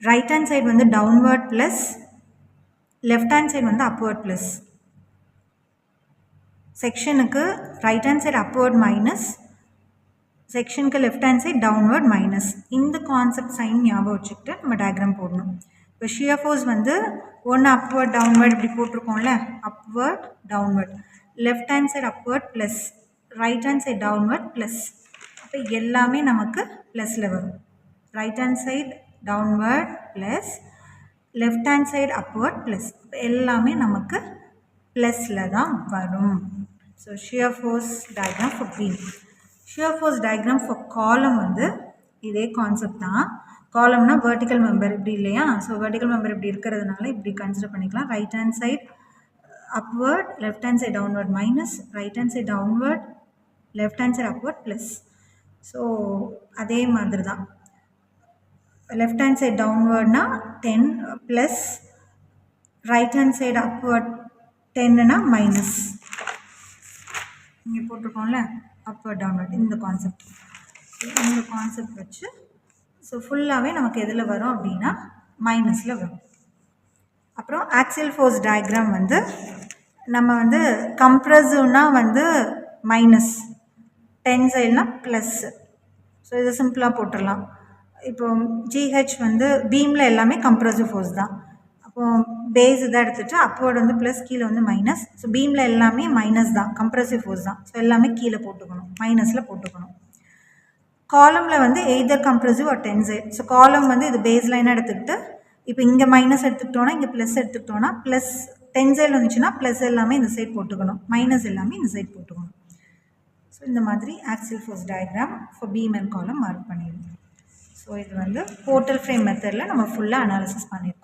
ரைட் ஹேண்ட் சைடு வந்து downward plus, left hand side வந்து அப்வர்ட் ப்ளஸ். செக்ஷனுக்கு right hand side upward minus, செக்ஷனுக்கு left hand side downward minus. இந்த கான்செப்ட் சைன் ஞாபகம் வச்சுக்கிட்டு நம்ம டயக்ராம் போடணும். இப்போ ஷியர் ஃபோர்ஸ் வந்து ஒன்று அப்வர்ட் டவுன்வர்ட் இப்படி போட்டிருக்கோம்ல, upward downward, left hand side upward plus, right hand side downward plus. அப்போ எல்லாமே நமக்கு ப்ளஸில் வரும். Right hand side downward plus, left hand side upward plus, எல்லாமே நமக்கு ப்ளஸில் தான் வரும். So shear force diagram for beam. Shear force diagram for column வந்து இதே கான்செப்ட் தான். காலம்னா வெர்டிக்கல் மெம்பர் இப்படி இல்லையா? ஸோ வெர்டிக்கல் மெம்பர் இப்படி இருக்கிறதுனால இப்படி கன்சிடர் பண்ணிக்கலாம். Right hand side upward, left hand side downward minus, right hand side downward, left hand side upward plus. So அதே மாதிரி தான் லெஃப்ட் ஹேண்ட் சைடு டவுன்வர்ட்னா 10 plus, right hand side upward 10னா மைனஸ். இங்கே போட்டிருக்கோம்ல அப்வர்ட் டவுன்வர்ட், இந்த கான்செப்ட் வச்சு ஸோ ஃபுல்லாகவே நமக்கு எதில் வரும் அப்படின்னா மைனஸில் வரும். அப்புறம் ஆக்சியல் ஃபோர்ஸ் டயக்ராம் வந்து நம்ம வந்து கம்ப்ரசிவ்னா வந்து மைனஸ், டென்சைல்னா ப்ளஸ்ஸு. ஸோ இதை சிம்பிளாக போட்டுடலாம். இப்போ ஜிஹெச் வந்து பீமில் எல்லாமே கம்ப்ரசிவ் ஃபோர்ஸ் தான். அப்போது பேஸ் இதை எடுத்துகிட்டு அப்வர்ட் வந்து ப்ளஸ், கீழே வந்து மைனஸ். ஸோ பீமில் எல்லாமே மைனஸ் தான், கம்ப்ரசிவ் ஃபோர்ஸ் தான். ஸோ எல்லாமே கீழே போட்டுக்கணும், மைனஸில் போட்டுக்கணும். காலமில் வந்து either compressive or tensile. So column வந்து இது பேஸ் லைனாக எடுத்துக்கிட்டு இப்போ இங்கே மைனஸ் எடுத்துக்கிட்டோன்னா இங்கே ப்ளஸ் எடுத்துக்கிட்டோன்னா ப்ளஸ், டென்சைல் வந்துச்சுன்னா ப்ளஸ் எல்லாமே இந்த சைட் போட்டுக்கணும், மைனஸ் எல்லாமே இந்த சைட் போட்டுக்கணும். ஸோ இந்த மாதிரி axial force diagram for beam and column mark பண்ணிடுவோம். ஸோ இது வந்து போர்ட்டல் ஃப்ரேம் மெத்தடில் நம்ம ஃபுல்லாக அனாலிசிஸ் பண்ணியிருக்கோம்.